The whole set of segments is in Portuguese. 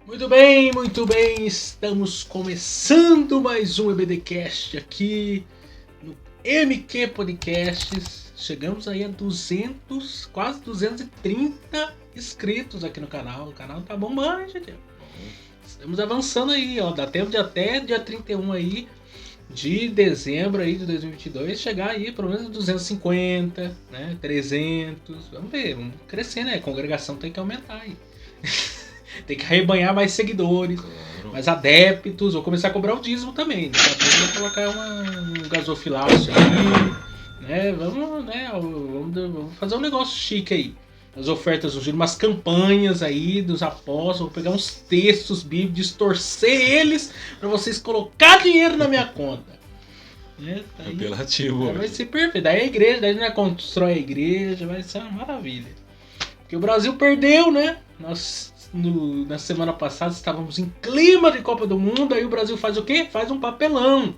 Muito bem, estamos começando mais um EBDcast aqui no MQ Podcasts. Chegamos aí a 200, quase 230 inscritos aqui no canal. O canal tá bombando, gente. Estamos avançando aí, ó. Dá tempo de até dia 31 aí de dezembro aí de 2022 chegar aí pelo menos 250, né? 300. Vamos ver, vamos crescer, né? A congregação tem que aumentar aí. Tem que arrebanhar mais seguidores, claro, mais adeptos. Vou começar a cobrar o dízimo também. Daqui a pouco vou colocar um gasofilácio aí, né? Vamos fazer um negócio chique aí. As ofertas do giro, umas campanhas aí dos apóstolos. Vou pegar uns textos bíblicos, distorcer eles para vocês colocar dinheiro na minha conta. Né? Tá aí, apelativo. Vai ser perfeito. Daí a igreja, daí a gente constrói a igreja, vai ser uma maravilha. Porque o Brasil perdeu, né? Na semana passada estávamos em clima de Copa do Mundo, aí o Brasil faz o quê? Faz um papelão.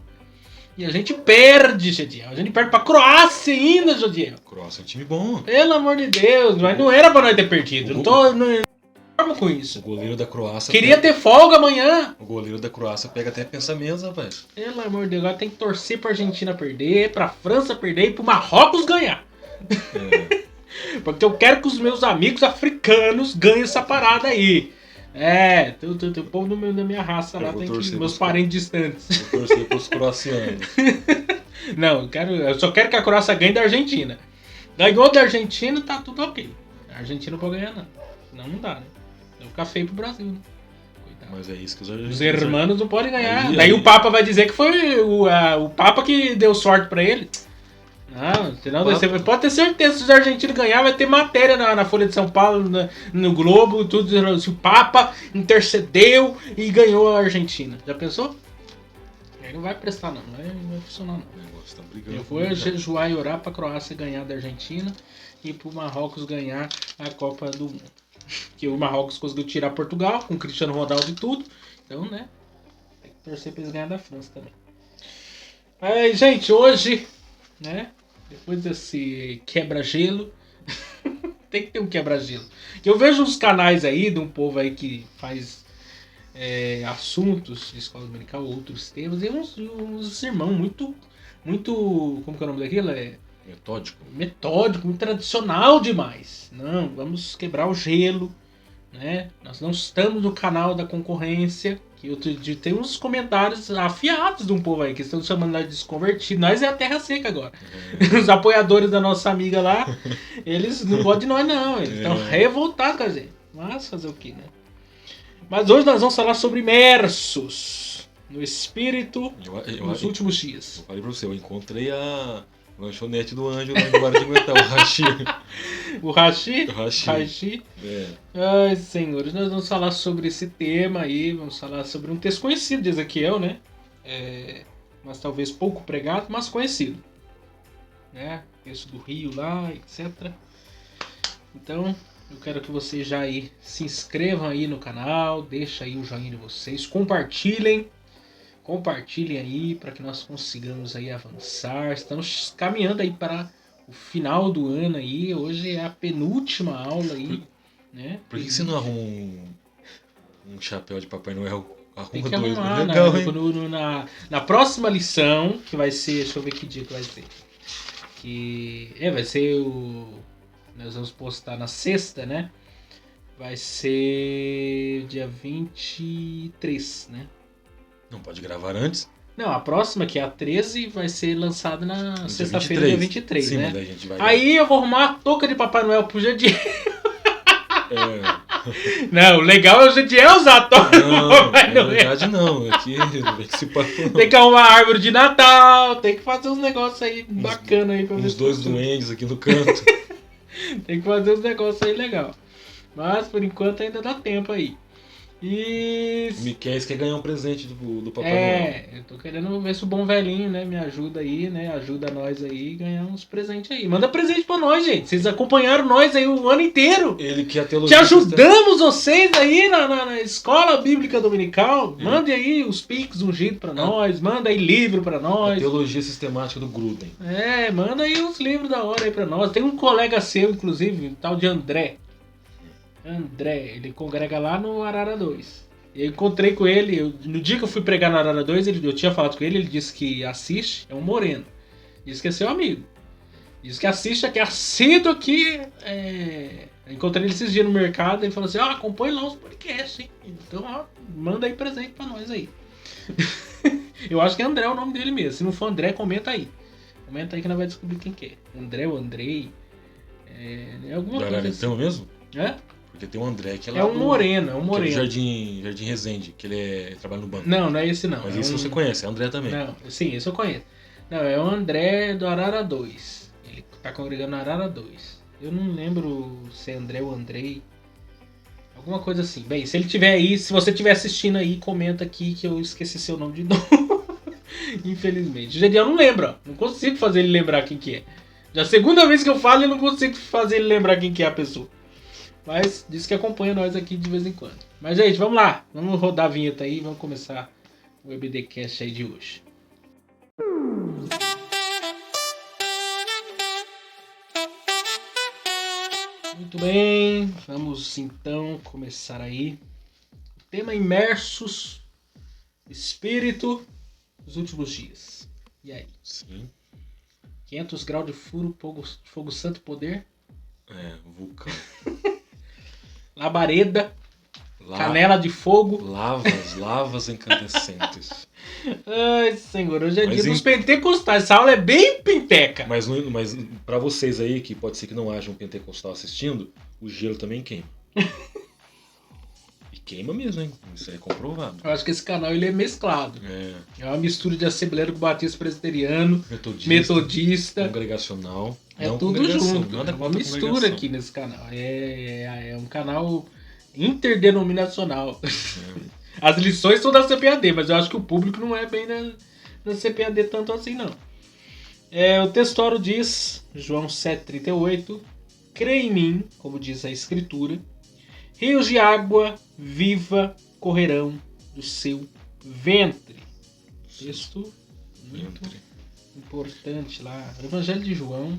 E a gente perde, Jadiel. A gente perde pra Croácia ainda, Jadiel. Croácia é um time bom. Pelo amor de Deus, mas não era pra nós ter perdido. Não conformo com isso. O goleiro da Croácia... Queria ter folga amanhã. O goleiro da Croácia pega até pensamentos, rapaz. Pelo amor de Deus, agora tem que torcer pra Argentina perder, pra França perder e pro Marrocos ganhar. Porque eu quero que os meus amigos africanos ganhem essa parada aí. Tem o povo da minha raça lá, tem que, meus parentes distantes. Vou torcer pros croacianos. Não, eu só quero que a Croácia ganhe da Argentina. Ganhou da Argentina, tá tudo ok. A Argentina não pode ganhar, não. Senão não dá, né? Vai ficar feio pro Brasil, né? Coitado. Mas é isso que os hermanos não podem ganhar. Daí o Papa vai dizer que foi o Papa que deu sorte pra ele. Não, senão você pode ter certeza que se os argentinos ganhar, vai ter matéria na Folha de São Paulo, no Globo, tudo dizendo se o Papa intercedeu e ganhou a Argentina. Já pensou? Aí não vai prestar não vai funcionar não. Tá brigando, eu vou jejuar e orar pra Croácia ganhar da Argentina e pro Marrocos ganhar a Copa do Mundo. Que o Marrocos conseguiu tirar Portugal com o Cristiano Ronaldo e tudo. Então, né, tem que torcer pra eles ganhar da França também. Aí, gente, hoje, né, depois desse quebra-gelo, tem que ter um quebra-gelo. Eu vejo uns canais aí de um povo aí que faz assuntos de escola dominical, outros temas, e uns irmãos muito, como que é o nome daquilo? Metódico, muito tradicional demais. Não, vamos quebrar o gelo, né? Nós não estamos no canal da concorrência. Que outro dia tem uns comentários afiados de um povo aí que estão chamando nós de desconvertidos. Nós é a terra seca agora. Os apoiadores da nossa amiga lá, eles não gostam de nós não. Eles estão revoltados com a gente. Mas fazer o que, né? Mas hoje nós vamos falar sobre imersos no espírito nos últimos dias. Eu falei pra você, eu encontrei a lanchonete do Anjo lá no Guaratinguetá, o Hashi. O Hashi? O Hashi. Ai, senhores, nós vamos falar sobre esse tema aí, vamos falar sobre um texto conhecido de Ezequiel, né? Mas talvez pouco pregado, mas conhecido. Né? Texto do Rio lá, etc. Então, eu quero que vocês já aí se inscrevam aí no canal, deixem aí o joinha de vocês, compartilhem aí para que nós consigamos aí avançar. Estamos caminhando aí para o final do ano aí. Hoje é a penúltima aula aí, né? Por que você não arruma um chapéu de Papai Noel? Tem que arrumar, legal, na próxima lição, que vai ser, deixa eu ver que dia que vai ser. Vai ser nós vamos postar na sexta, né? Vai ser dia 23, né? Não pode gravar antes? Não, a próxima, que é a 13, vai ser lançada na sexta-feira, dia 23, sim, né? Daí a gente vai aí eu vou arrumar a touca de Papai Noel pro Jadiel. Não, o legal é o Jadiel usar a touca do Papai Noel. Na verdade não, aqui esse papo não. Tem que arrumar a árvore de Natal, tem que fazer uns negócios aí bacana aí pra ver. Uns dois duendes aqui no canto. Tem que fazer uns negócios aí legal. Mas por enquanto ainda dá tempo aí. E o Miquel quer ganhar um presente do Papai Noel. Eu tô querendo ver se o bom velhinho, né, me ajuda aí, né, ajuda nós aí, ganhar uns presentes aí. Manda presente pra nós, gente. Vocês acompanharam nós aí o ano inteiro. Ele que é a teologia. Te ajudamos vocês aí na escola bíblica dominical. Mande aí os pics ungidos pra nós, manda aí livro pra nós. A teologia sistemática do Gruden. Manda aí uns livros da hora aí pra nós. Tem um colega seu, inclusive, um tal de André, ele congrega lá no Arara 2. Eu encontrei com ele, no dia que eu fui pregar na Arara 2, eu tinha falado com ele, ele disse que assiste, é um moreno. Disse que é seu amigo. Disse que assiste aqui, assíduo aqui. Eu encontrei ele esses dias no mercado e ele falou assim, acompanha lá os podcasts, hein? Então, manda aí presente pra nós aí. Eu acho que é André o nome dele mesmo. Se não for André, comenta aí. Comenta aí que nós vamos descobrir quem que é. André ou Andrei. Alguma coisa assim. Então mesmo? É? Porque tem um André que é lá É um moreno, é um que é moreno. do Jardim Resende, que ele trabalha no banco. Não é esse não. Mas esse você conhece, é André também. Não, sim, esse eu conheço. Não, é o André do Arara 2. Ele tá congregando na Arara 2. Eu não lembro se é André ou Andrei. Alguma coisa assim. Bem, se ele tiver aí, se você estiver assistindo aí, comenta aqui que eu esqueci seu nome de novo. Infelizmente. O Gediel não lembra. Não consigo fazer ele lembrar quem que é. Já é a segunda vez que eu falo e não consigo fazer ele lembrar quem que é a pessoa. Mas diz que acompanha nós aqui de vez em quando. Mas, gente, vamos lá. Vamos rodar a vinheta aí e vamos começar o EBDcast aí de hoje. Muito bem, vamos então começar aí. O tema imersos, espírito dos últimos dias. E aí? Sim. 500 graus de furo, fogo santo poder. Vulcão. Labareda, canela de fogo. Lavas incandescentes. Ai, senhor, hoje é Mas dia dos pentecostais. Essa aula é bem penteca. Mas pra vocês aí, que pode ser que não haja um pentecostal assistindo, o gelo também queima. E queima mesmo, hein? Isso é comprovado. Eu acho que esse canal ele é mesclado. É uma mistura de assembleiro com batista presbiteriano, metodista. Congregacional. É não tudo junto. É uma mistura aqui nesse canal. É um canal interdenominacional. As lições são da CPAD, mas eu acho que o público não é bem da CPAD tanto assim, não. O textório diz, João 7,38, crê em mim, como diz a Escritura, rios de água viva correrão do seu ventre. Texto muito importante lá. O Evangelho de João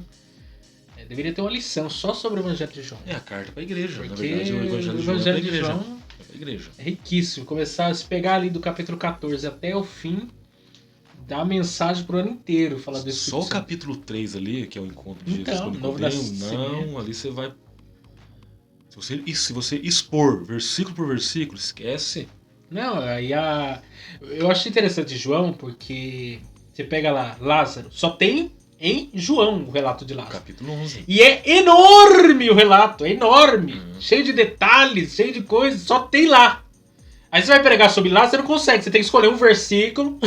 deveria ter uma lição só sobre o Evangelho de João. É a carta para a igreja. Porque na verdade, o Evangelho de João é para a igreja. É riquíssimo. Começar a se pegar ali do capítulo 14 até o fim, dar mensagem pro ano inteiro. Falar do Espírito Só o Santo. capítulo 3 ali, que é o encontro de Jesus com Novo Nicodemo, Nascimento. ali você vai... Se você expor versículo por versículo, esquece. Não, eu achei interessante João, porque você pega lá, Lázaro, só tem em João o relato de Lázaro. Capítulo 11. E é enorme o relato, é enorme. Cheio de detalhes, cheio de coisas, só tem lá. Aí você vai pregar sobre Lázaro, você não consegue, você tem que escolher um versículo,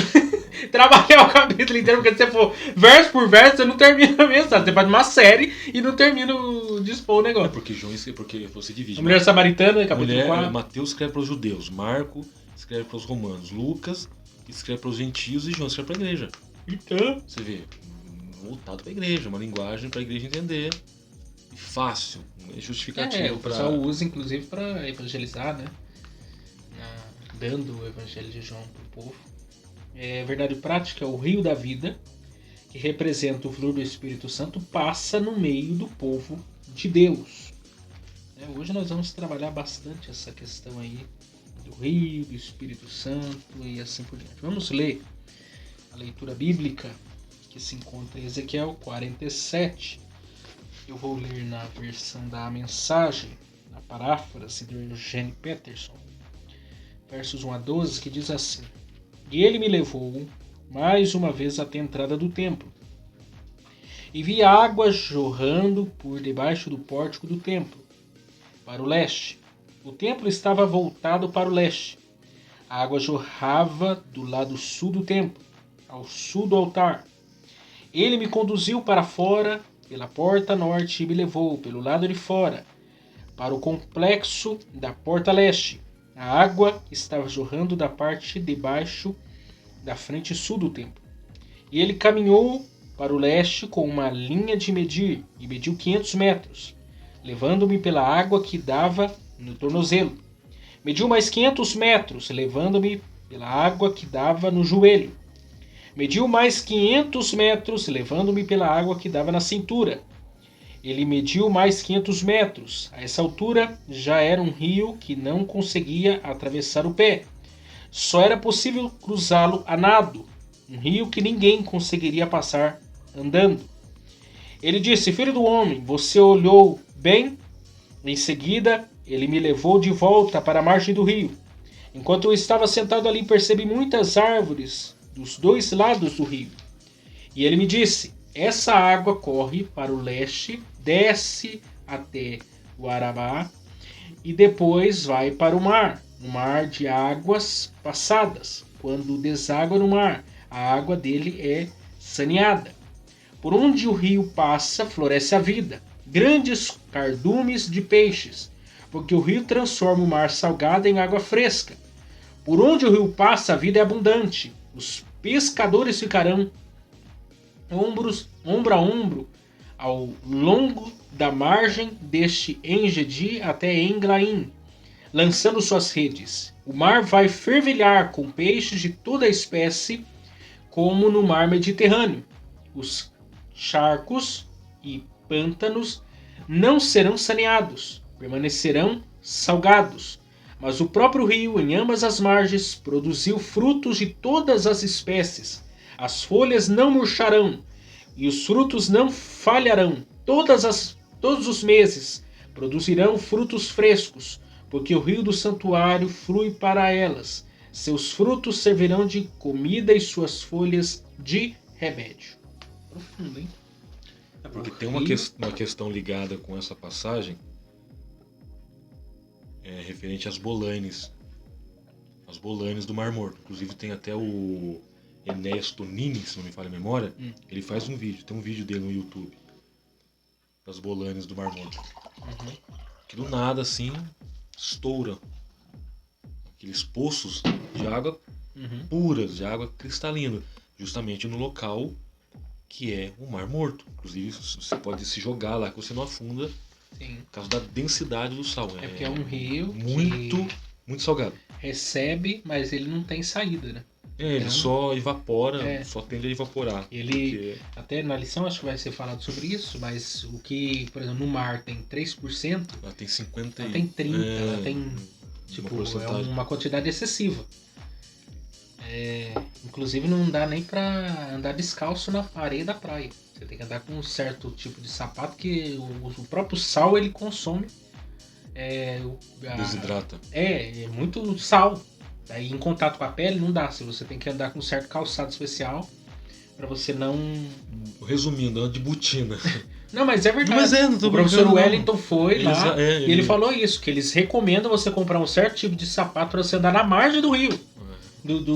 trabalhar o capítulo inteiro, porque se você for verso por verso, você não termina a mensagem. Você faz uma série e não termina de expor o negócio. Porque você divide. A mulher samaritana, capítulo 4. Mateus escreve para os judeus, Marco escreve para os romanos, Lucas escreve para os gentios e João escreve para a igreja. Então, você vê, voltado para a igreja, uma linguagem para a igreja entender. E fácil, justificativo. O pessoal usa inclusive para evangelizar, né? Dando o evangelho de João para o povo. Verdade prática, o rio da vida, que representa o fluir do Espírito Santo, passa no meio do povo de Deus. Hoje nós vamos trabalhar bastante essa questão aí do rio, do Espírito Santo e assim por diante. Vamos ler a leitura bíblica que se encontra em Ezequiel 47. Eu vou ler na versão da mensagem, na paráfrase do Eugênio Peterson, versos 1 a 12, que diz assim: E ele me levou mais uma vez até a entrada do templo, e vi água jorrando por debaixo do pórtico do templo, para o leste. O templo estava voltado para o leste. A água jorrava do lado sul do templo, ao sul do altar. Ele me conduziu para fora, pela porta norte, e me levou pelo lado de fora, para o complexo da porta leste. A água estava jorrando da parte de baixo da frente sul do templo. E ele caminhou para o leste com uma linha de medir, e mediu 500 metros, levando-me pela água que dava no tornozelo. Mediu mais 500 metros, levando-me pela água que dava no joelho. Mediu mais 500 metros, levando-me pela água que dava na cintura. Ele mediu mais 500 metros. A essa altura já era um rio que não conseguia atravessar o pé. Só era possível cruzá-lo a nado. Um rio que ninguém conseguiria passar andando. Ele disse: filho do homem, você olhou bem? Em seguida, ele me levou de volta para a margem do rio. Enquanto eu estava sentado ali, percebi muitas árvores dos dois lados do rio. E ele me disse: essa água corre para o leste, desce até o Arabá e depois vai para o mar. Um mar de águas passadas. Quando deságua no mar, a água dele é saneada. Por onde o rio passa, floresce a vida. Grandes cardumes de peixes, porque o rio transforma o mar salgado em água fresca. Por onde o rio passa, a vida é abundante. Os pescadores ficarão ombro a ombro ao longo da margem deste Engedi até Englaim, lançando suas redes. O mar vai fervilhar com peixes de toda espécie, como no mar Mediterrâneo. Os charcos e pântanos não serão saneados, permanecerão salgados. Mas o próprio rio, em ambas as margens, produziu frutos de todas as espécies. As folhas não murcharão e os frutos não falharão. Todos os meses produzirão frutos frescos, porque o rio do santuário flui para elas. Seus frutos servirão de comida e suas folhas de remédio. Profundo, hein? Porque tem uma questão ligada com essa passagem, referente às bolanes. As bolanes do Mar Morto. Inclusive tem até o Enéas Tonini, se não me falha a memória. Ele faz um vídeo, tem um vídeo dele no YouTube. Das bolanes do Mar Morto. Que do nada, assim, estoura aqueles poços de água puras, de água cristalina. Justamente no local que é o Mar Morto. Inclusive, você pode se jogar lá que você não afunda. Sim. Por causa da densidade do sal. É porque é um rio muito salgado. Recebe, mas ele não tem saída, né? Ele então, só evapora, só tende a evaporar. Ele, até na lição acho que vai ser falado sobre isso, mas o que, por exemplo, no mar tem 3%, ela tem 50%. Ela tem 30%, ela tem, tipo, é uma quantidade excessiva. Inclusive não dá nem pra andar descalço na areia da praia. Você tem que andar com um certo tipo de sapato que o próprio sal ele consome. Desidrata. É muito sal. Aí em contato com a pele não dá. Você tem que andar com um certo calçado especial pra você não... Resumindo, anda de botina. Não, mas é verdade. Mas não tô o professor não. Wellington foi lá e ele falou isso, que eles recomendam você comprar um certo tipo de sapato pra você andar na margem do rio.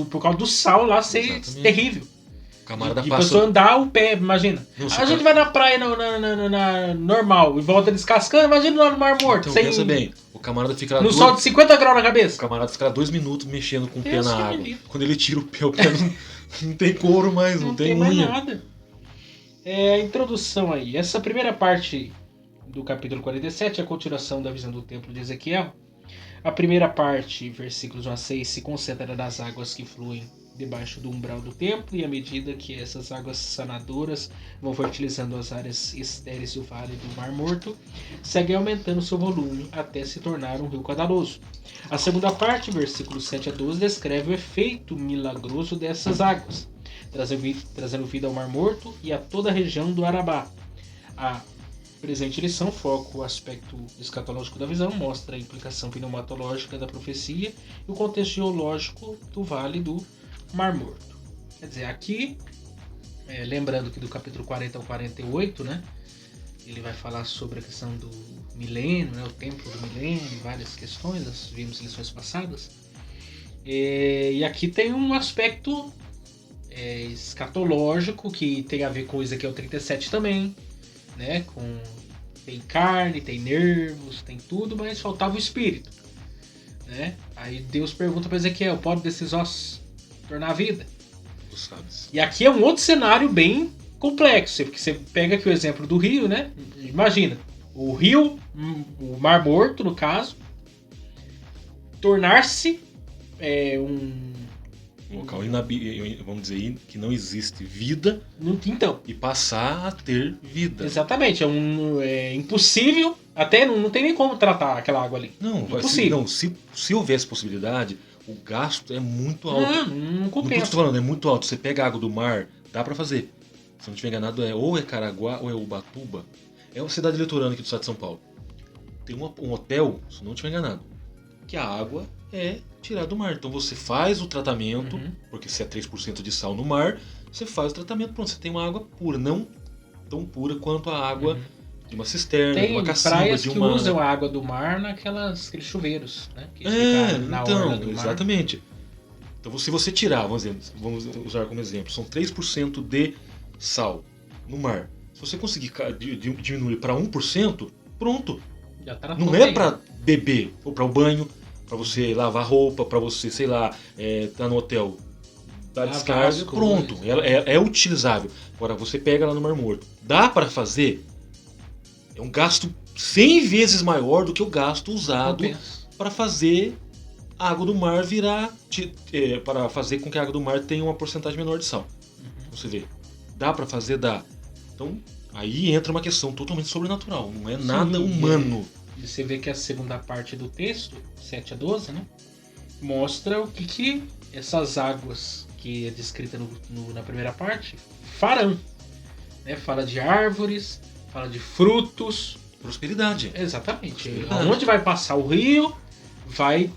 Por causa do sal lá ser Exatamente. Terrível. Camarada e a pessoa andar o pé, imagina. Nossa, a gente vai na praia na normal e volta descascando, imagina lá no Mar Morto. Então, pensa bem, o camarada fica lá no sol de 50 graus na O cabeça. camarada fica lá 2 minutos mexendo com o pé Pensa na que água. bonito. Quando ele tira o pé não tem couro mais, não tem mais unha. nada. A introdução aí. Essa primeira parte do capítulo 47 é a continuação da visão do templo de Ezequiel. A primeira parte, versículos 1 a 6, se concentra nas águas que fluem debaixo do umbral do templo, e à medida que essas águas sanadoras vão fertilizando as áreas estéreis do vale do Mar Morto, segue aumentando seu volume até se tornar um rio caudaloso. A segunda parte, versículos 7 a 12, descreve o efeito milagroso dessas águas, trazendo vida ao Mar Morto e a toda a região do Arabá. A presente lição foca o aspecto escatológico da visão, mostra a implicação pneumatológica da profecia e o contexto geológico do vale do Mar Morto. Quer dizer, aqui, lembrando que do capítulo 40 ao 48, né, ele vai falar sobre a questão do milênio, né, o templo do milênio, várias questões, nós vimos em lições passadas. E aqui tem um aspecto escatológico que tem a ver com Ezequiel 37 também, né, tem carne, tem nervos, tem tudo, mas faltava o espírito, né? Aí Deus pergunta para Ezequiel: pode desses ossos tornar a vida? E aqui é um outro cenário bem complexo, porque você pega aqui o exemplo do rio, né? Imagina, o rio, o Mar Morto no caso, tornar-se Um local, vamos dizer, que não existe vida Então. e passar a ter vida. Exatamente. É impossível, até não tem nem como tratar aquela água ali. Não, impossível. Se houvesse possibilidade, o gasto é muito alto. Não compensa. Não que eu tô falando, é muito alto. Você pega a água do mar, dá pra fazer. Se não estiver enganado, ou é Caraguá ou é Ubatuba. É uma cidade litorânea aqui do estado de São Paulo. Tem um hotel, se não estiver enganado, que a água é tirada do mar. Então você faz o tratamento, porque se é 3% de sal no mar, você faz o tratamento, pronto, você tem uma água pura, não tão pura quanto a água de uma cisterna, de uma cacimba, praias de que uma... usam a água do mar aqueles chuveiros, né? Que na então, orla do mar. exatamente. Então se você tirar, vamos usar como exemplo, são 3% de sal no mar. Se você conseguir diminuir para 1%, pronto. Já tá não é para beber, ou para o banho, para você lavar roupa, para você, sei lá, tá no hotel, dá descarga, pronto. É utilizável. Agora você pega lá no Mar Morto. Dá para fazer? É um gasto 100 vezes maior do que o gasto usado para fazer a água do mar virar, para fazer com que a água do mar tenha uma porcentagem menor de sal. Você vê, dá para fazer? Dá. Então, aí entra uma questão totalmente sobrenatural, não é nada humano. E você vê que a segunda parte do texto, 7 a 12, né, mostra o que essas águas que é descrita na primeira parte farão. Né? Fala de árvores, fala de frutos. Prosperidade. Exatamente. Onde vai passar o rio, vai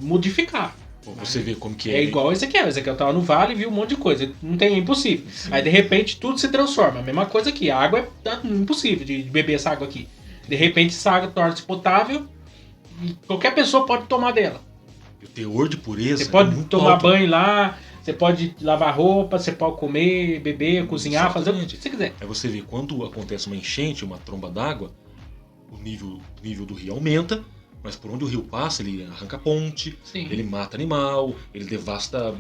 modificar. Você vê como que é. É igual Ezequiel. Ezequiel tava no vale e viu um monte de coisa. Não tem, é impossível. Sim. Aí de repente tudo se transforma. A mesma coisa aqui. A água é impossível de beber essa água aqui. De repente essa água torna-se potável e qualquer pessoa pode tomar dela. O teor de pureza. Você pode tomar banho lá, você pode lavar roupa, você pode comer, beber, cozinhar, fazer o que você quiser. Aí você vê, quando acontece uma enchente, uma tromba d'água, o nível do rio aumenta. Mas por onde o rio passa, ele arranca ponte, ele mata animal, ele devasta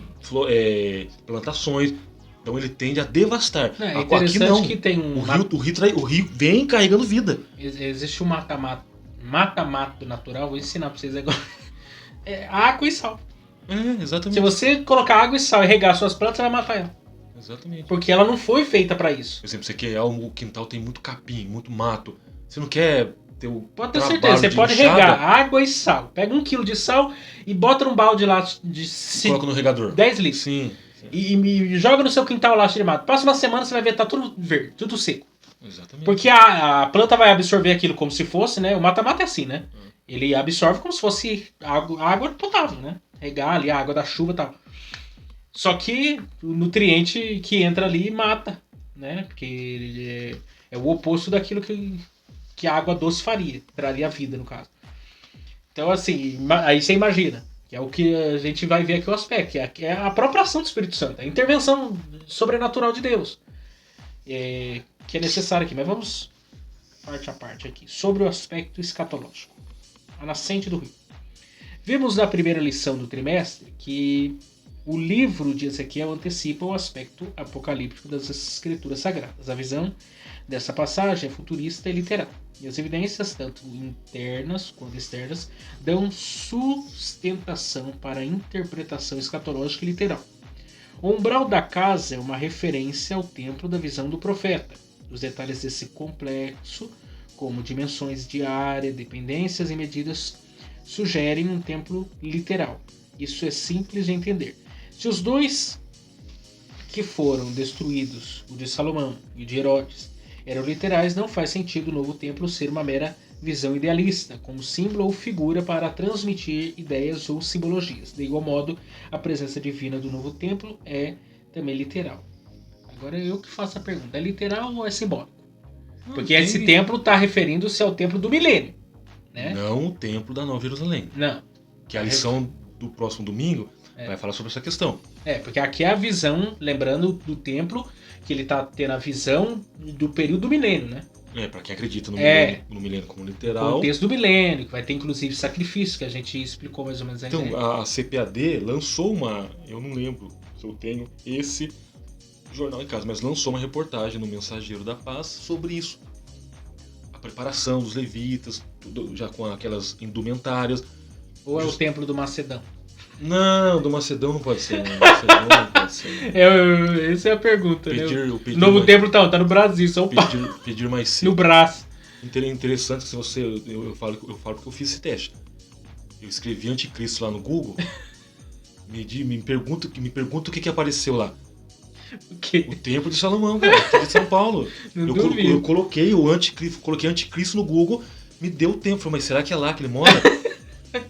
plantações. Então ele tende a devastar. É interessante aqui não. Que tem O rio vem carregando vida. Existe um mata-mato natural, vou ensinar pra vocês agora. É água e sal. Exatamente. Se você colocar água e sal e regar suas plantas, você vai matar ela. Exatamente. Porque ela não foi feita pra isso. Por exemplo, você quer o quintal tem muito capim, muito mato. Você não quer... Pode ter certeza, você pode regar água e sal. Pega 1 kg de sal e bota num balde lá de coloca no regador. 10 litros. Sim. E joga no seu quintal lá cheio de mato. Próxima semana você vai ver que tá tudo verde, tudo seco. Exatamente. Porque a planta vai absorver aquilo como se fosse, né? O mata-mata é assim, né? Ele absorve como se fosse água potável, né? Regar ali a água da chuva e tal. Só que o nutriente que entra ali mata, né? Porque ele é o oposto daquilo que a água doce faria, traria a vida, no caso. Então, assim, aí você imagina, que é o que a gente vai ver aqui o aspecto, que é a própria ação do Espírito Santo, a intervenção sobrenatural de Deus, que é necessária aqui. Mas vamos parte a parte aqui, sobre o aspecto escatológico, a nascente do rio. Vimos na primeira lição do trimestre que o livro de Ezequiel antecipa o aspecto apocalíptico das escrituras sagradas. A visão dessa passagem é futurista e literal. E as evidências, tanto internas quanto externas, dão sustentação para a interpretação escatológica e literal. O umbral da casa é uma referência ao templo da visão do profeta. Os detalhes desse complexo, como dimensões de área, dependências e medidas, sugerem um templo literal. Isso é simples de entender. Se os dois que foram destruídos, o de Salomão e o de Herodes, eram literais, não faz sentido o novo templo ser uma mera visão idealista, como símbolo ou figura para transmitir ideias ou simbologias. De igual modo, a presença divina do novo templo é também literal. Agora eu que faço a pergunta, é literal ou é simbólico? Porque esse templo está referindo-se ao templo do milênio. Né? Não o templo da Nova Jerusalém. Não. Que a lição do próximo domingo vai falar sobre essa questão. Porque aqui é a visão, lembrando do templo, que ele está tendo a visão do período do milênio, né? Para quem acredita no milênio como literal. O contexto do milênio, que vai ter inclusive sacrifício, que a gente explicou mais ou menos a ideia. Então, a CPAD lançou eu não lembro se eu tenho esse jornal em casa, mas lançou uma reportagem no Mensageiro da Paz sobre isso. A preparação dos levitas, tudo já com aquelas indumentárias. Ou é o templo do Macedão? Não, do Macedão não pode ser. Não. Macedão não pode ser. Essa é a pergunta, né? Pedir Novo mais, templo tá no Brasil, São Paulo. pedir mais cedo. No braço. Interessante que se você. Eu falo porque eu fiz esse teste. Eu escrevi anticristo lá no Google. me pergunta o que apareceu lá. O quê? O Templo de Salomão, cara, aqui de São Paulo. Eu coloquei o anticristo, coloquei anticristo no Google, me deu o tempo. Falei, mas será que é lá que ele mora?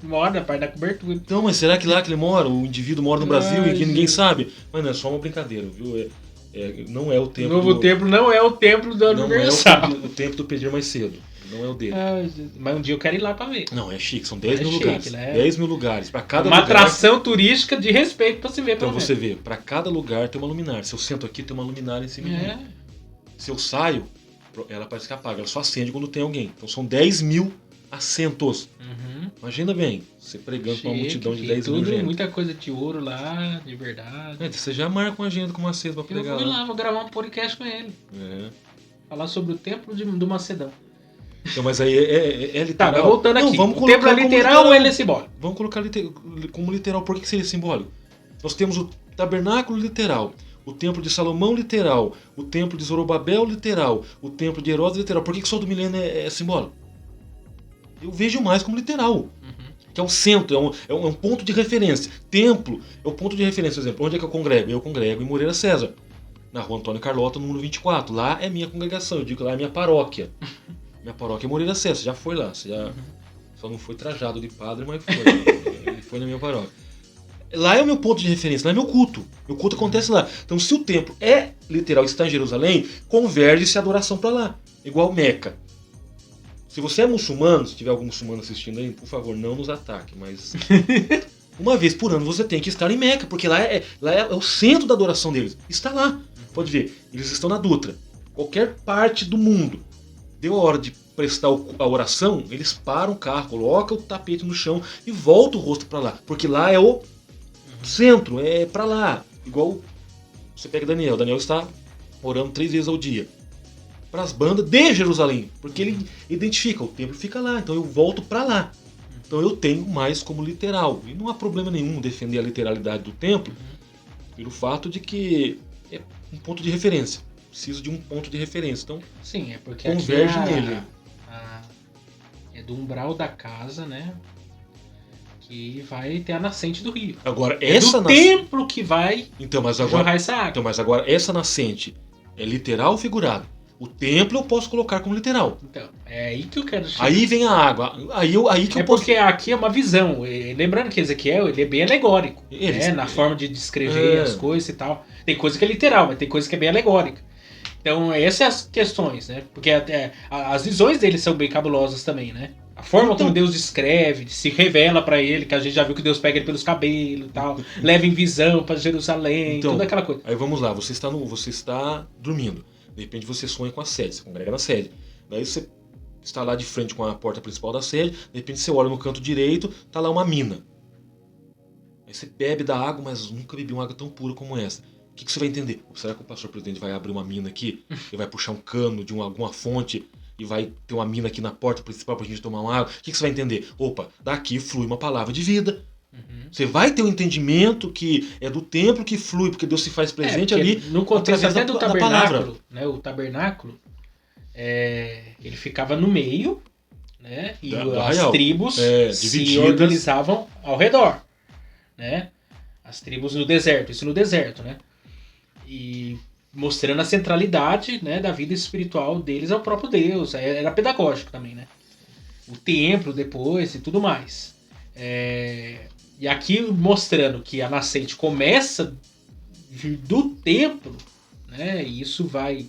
Mora, parte da cobertura. Então, mas será que lá que ele mora? O indivíduo mora no Brasil e que ninguém sabe? Mas não, é só uma brincadeira, viu? Não é o templo. O novo templo não é o templo do Universal. Não é o templo do Pedir Mais Cedo. Não é o dele. Mas um dia eu quero ir lá pra ver. Não, é chique, são 10 mil chique, lugares. né? 10 mil lugares. Pra cada uma lugar. Atração turística de respeito pra se ver. Então você vê, pra cada lugar tem uma luminária. Se eu sento aqui, tem uma luminária em cima de mim. Se eu saio, ela parece que apaga. Ela só acende quando tem alguém. Então são 10 mil assentos. Imagina bem, você pregando pra uma multidão de 10 mil gente. Muita coisa de ouro lá, de verdade. Você já marca uma agenda com uma acesa pra pregar lá. Eu vou lá, vou gravar um podcast com ele. Falar sobre o templo do Macedão. Então, mas aí é literal. Tá, mas voltando aqui. Vamos o templo é literal ou ele é simbólico? Vamos colocar como literal. Por que seria simbólico? Nós temos o tabernáculo literal, o templo de Salomão literal, o templo de Zorobabel literal, o templo de Herodes literal. Por que só do milênio é simbólico? Eu vejo mais como literal. Que é um centro, é um ponto de referência. Templo é o ponto de referência. Por exemplo, onde é que eu congrego? Eu congrego em Moreira César, na rua Antônio Carlota, número 24. Lá é minha congregação, eu digo que lá é minha paróquia. Minha paróquia é Moreira César, você já foi lá. Você já só não foi trajado de padre, mas foi. Ele foi na minha paróquia. Lá é o meu ponto de referência, lá é meu culto. Meu culto acontece lá. Então, se o templo é literal, está em Jerusalém, converge-se a adoração para lá. Igual Meca. Se você é muçulmano, se tiver algum muçulmano assistindo aí, por favor, não nos ataque, mas uma vez por ano você tem que estar em Meca, porque lá é o centro da adoração deles. Está lá. Pode ver, eles estão na Dutra. Qualquer parte do mundo. Deu a hora de prestar a oração, eles param o carro, colocam o tapete no chão e voltam o rosto para lá. Porque lá é o centro, é para lá. Igual você pega Daniel. Daniel está orando 3 vezes ao dia. Para as bandas de Jerusalém. Porque ele identifica, o templo fica lá, então eu volto para lá. Então eu tenho mais como literal. E não há problema nenhum defender a literalidade do templo, pelo fato de que é um ponto de referência. Preciso de um ponto de referência. Então, sim, é porque converge nele. É do umbral da casa, né? Que vai ter a nascente do rio. Agora, essa templo que vai jorrar essa água. Então, mas agora, essa nascente é literal ou figurado? O templo eu posso colocar como literal. Então, é aí que eu quero chegar. Aí vem a água. Aí que eu posso... porque aqui é uma visão. Lembrando que Ezequiel ele é bem alegórico. Na forma de descrever as coisas e tal. Tem coisa que é literal, mas tem coisa que é bem alegórica. Então, essas são as questões, né? Porque as visões dele são bem cabulosas também, né? A forma como Deus descreve, se revela pra ele, que a gente já viu que Deus pega ele pelos cabelos e tal, leva em visão pra Jerusalém, toda aquela coisa. Aí vamos lá, você está dormindo. De repente você sonha com a sede, você congrega na sede. Daí você está lá de frente com a porta principal da sede, de repente você olha no canto direito, tá lá uma mina. Aí você bebe da água, mas nunca bebi uma água tão pura como essa. O que você vai entender? Será que o pastor presidente vai abrir uma mina aqui? Ele vai puxar um cano de alguma fonte e vai ter uma mina aqui na porta principal pra gente tomar uma água? O que você vai entender? Opa, daqui flui uma palavra de vida. Você vai ter um entendimento que é do templo que flui, porque Deus se faz presente ali. No contexto até do tabernáculo, né? O tabernáculo, ele ficava no meio, né? E as tribos se organizavam ao redor, né? As tribos no deserto, isso no deserto, né? E mostrando a centralidade, né, da vida espiritual deles ao próprio Deus. Era pedagógico também, né? O templo depois e tudo mais. E aqui mostrando que a nascente começa do templo, né? E isso vai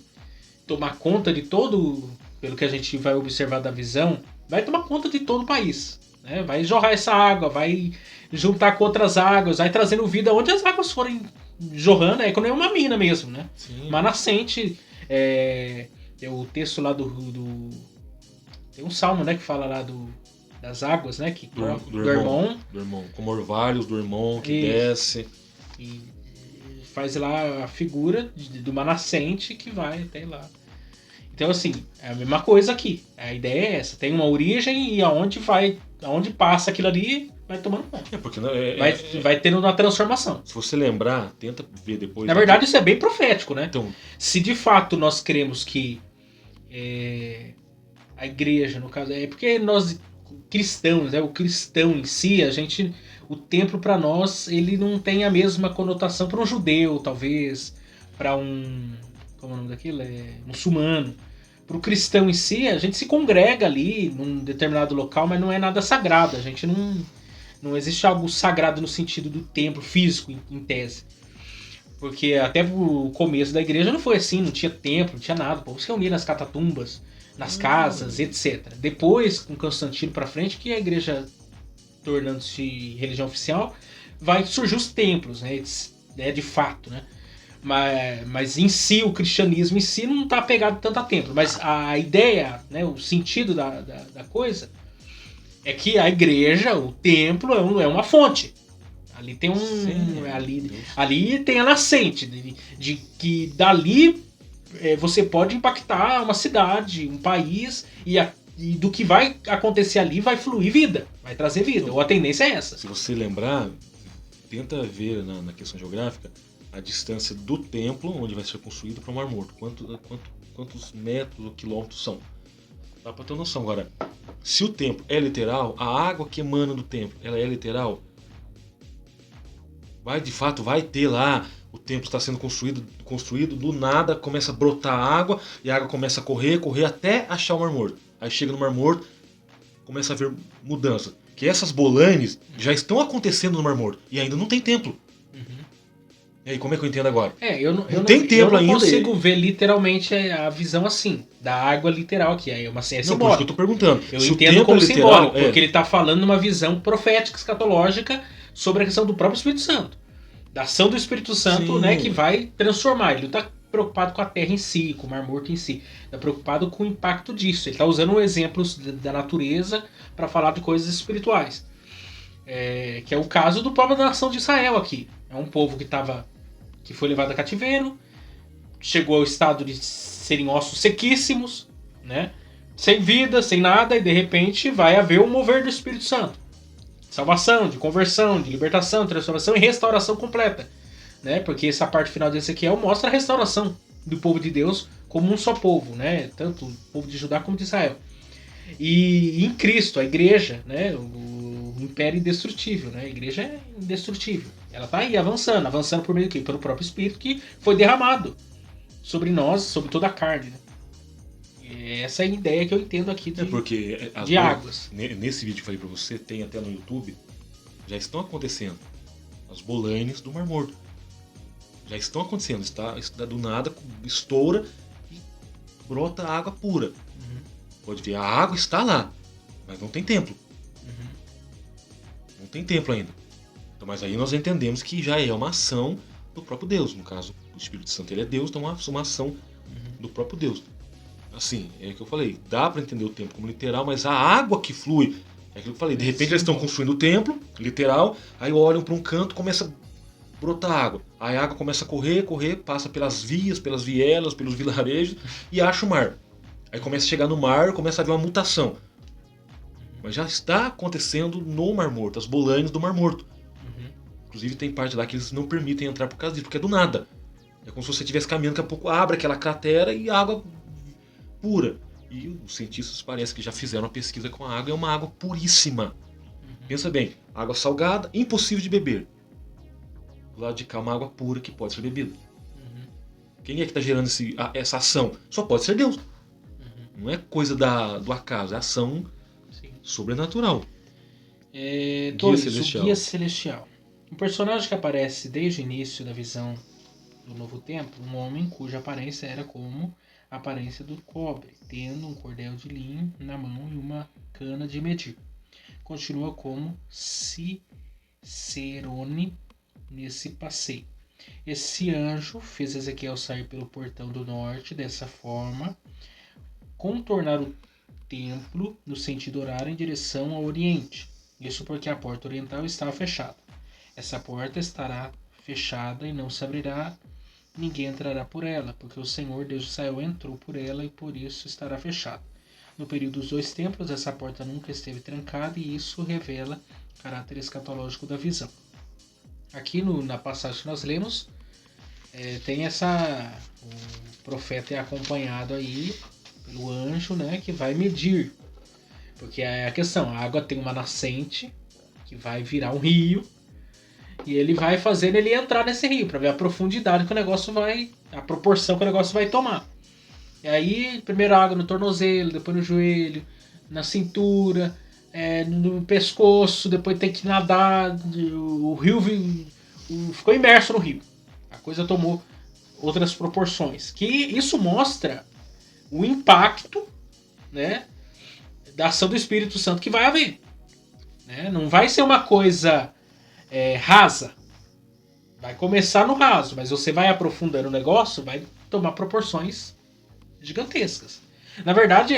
tomar conta de todo, pelo que a gente vai observar da visão, vai tomar conta de todo o país, né? Vai jorrar essa água, vai juntar com outras águas, vai trazendo vida onde as águas forem jorrando, quando é uma mina mesmo, né? Sim. Uma nascente, o texto lá tem um salmo, né, que fala lá das águas, né? Do Hermon. Como orvalhos do Hermon que desce. E faz lá a figura de uma nascente que vai até lá. Então, assim, é a mesma coisa aqui. A ideia é essa. Tem uma origem e aonde passa aquilo ali vai tomando conta. Porque vai tendo uma transformação. Se você lembrar, tenta ver depois. Na verdade, isso é bem profético, né? Então, se de fato nós cremos que a igreja, no caso, porque nós cristãos, né, o cristão em si, o templo para nós, ele não tem a mesma conotação para um judeu, talvez, para um, como é o nome daquilo? Muçulmano. Para o cristão em si, a gente se congrega ali num determinado local, mas não é nada sagrado. A gente não existe algo sagrado no sentido do templo físico, em tese. Porque até o começo da igreja não foi assim, não tinha templo, não tinha nada. O povo se reunia nas catatumbas, nas casas, etc. Depois, com Constantino para frente, que a igreja, tornando-se religião oficial, vai surgir os templos, né, de fato, né? Mas em si, o cristianismo em si não está apegado tanto a templo. Mas a ideia, né, o sentido da coisa é que a igreja, o templo, é uma fonte. Ali tem ali tem a nascente de que dali você pode impactar uma cidade, um país, e do que vai acontecer ali vai fluir vida, vai trazer vida. Então, ou a tendência é essa. Se você lembrar, tenta ver na questão geográfica a distância do templo onde vai ser construído para o Mar Morto. Quantos metros ou quilômetros são? Dá para ter uma noção. Agora, se o templo é literal, a água que emana do templo, ela é literal, de fato vai ter lá, o templo está sendo construído, do nada começa a brotar água, e a água começa a correr até achar o Mar Morto. Aí chega no Mar Morto, começa a haver mudança. Que essas bolanes já estão acontecendo no Mar Morto, e ainda não tem templo. E aí, como é que eu entendo agora? Eu não consigo ver literalmente a visão assim, da água literal aqui. É uma ciência simbólica. Por isso que eu tô perguntando. Eu entendo como simbólico, porque ele está falando numa visão profética, escatológica, sobre a questão do próprio Espírito Santo. Da ação do Espírito Santo, né, que vai transformar. Ele não está preocupado com a terra em si, com o Mar Morto em si. Está preocupado com o impacto disso. Ele está usando exemplos da natureza para falar de coisas espirituais. Que é o caso do povo da nação de Israel aqui. É um povo que foi levado a cativeiro, chegou ao estado de serem ossos sequíssimos, né? Sem vida, sem nada, e de repente vai haver um mover do Espírito Santo. Salvação, de conversão, de libertação, transformação e restauração completa. Né? Porque essa parte final de Ezequiel mostra a restauração do povo de Deus como um só povo, né? Tanto o povo de Judá como de Israel. E em Cristo, a igreja, né? O império indestrutível, né? A igreja é indestrutível. Ela está aí avançando por meio do quê? Pelo próprio Espírito que foi derramado sobre nós, sobre toda a carne. Né? E essa é a ideia que eu entendo aqui de águas. Nesse vídeo que eu falei para você, tem até no YouTube, já estão acontecendo as bolanes do Mar Morto. Já estão acontecendo, está do nada, estoura e brota água pura. Pode ver, a água está lá, mas não tem templo. Não tem templo ainda. Então, mas aí nós entendemos que já é uma ação do próprio Deus. No caso, o Espírito Santo ele é Deus, então é uma ação do próprio Deus. Assim, é o que eu falei, dá para entender o templo como literal, mas a água que flui, é aquilo que eu falei, de repente eles estão construindo o templo, literal, aí olham para um canto, começa a brotar água. Aí a água começa a correr, passa pelas vias, pelas vielas, pelos vilarejos e acha o mar. Aí começa a chegar no mar, começa a haver uma mutação. Mas já está acontecendo no Mar Morto, as bolanes do Mar Morto. Inclusive tem parte lá que eles não permitem entrar por causa disso, porque é do nada. É como se você estivesse caminhando, daqui a pouco abre aquela cratera e água pura. E os cientistas parece que já fizeram uma pesquisa com a água, é uma água puríssima. Pensa bem, água salgada, impossível de beber. Do lado de cá, uma água pura que pode ser bebida. Quem é que está gerando essa ação? Só pode ser Deus. Não é coisa do acaso, é ação sobrenatural. Guia Celestial. Um personagem que aparece desde o início da visão do Novo Templo, um homem cuja aparência era como a aparência do cobre, tendo um cordel de linho na mão e uma cana de medir. Continua como Cicerone nesse passeio. Esse anjo fez Ezequiel sair pelo portão do norte, dessa forma, contornar o templo no sentido horário em direção ao oriente. Isso porque a porta oriental estava fechada. Essa porta estará fechada e não se abrirá, ninguém entrará por ela, porque o Senhor Deus de Israel entrou por ela e por isso estará fechada. No período dos 2 templos, essa porta nunca esteve trancada e isso revela o caráter escatológico da visão. Aqui na passagem que nós lemos, tem o profeta é acompanhado aí pelo anjo, né, que vai medir. Porque é a questão, a água tem uma nascente que vai virar um rio e ele vai fazendo ele entrar nesse rio para ver a profundidade que o negócio vai, a proporção que o negócio vai tomar. E aí, primeiro água no tornozelo, depois no joelho, na cintura, no pescoço, depois tem que nadar, o rio ficou imerso no rio. A coisa tomou outras proporções. Que isso mostra o impacto, né, da ação do Espírito Santo que vai haver. Né? Não vai ser uma coisa rasa. Vai começar no raso, mas você vai aprofundando o negócio, vai tomar proporções gigantescas. Na verdade,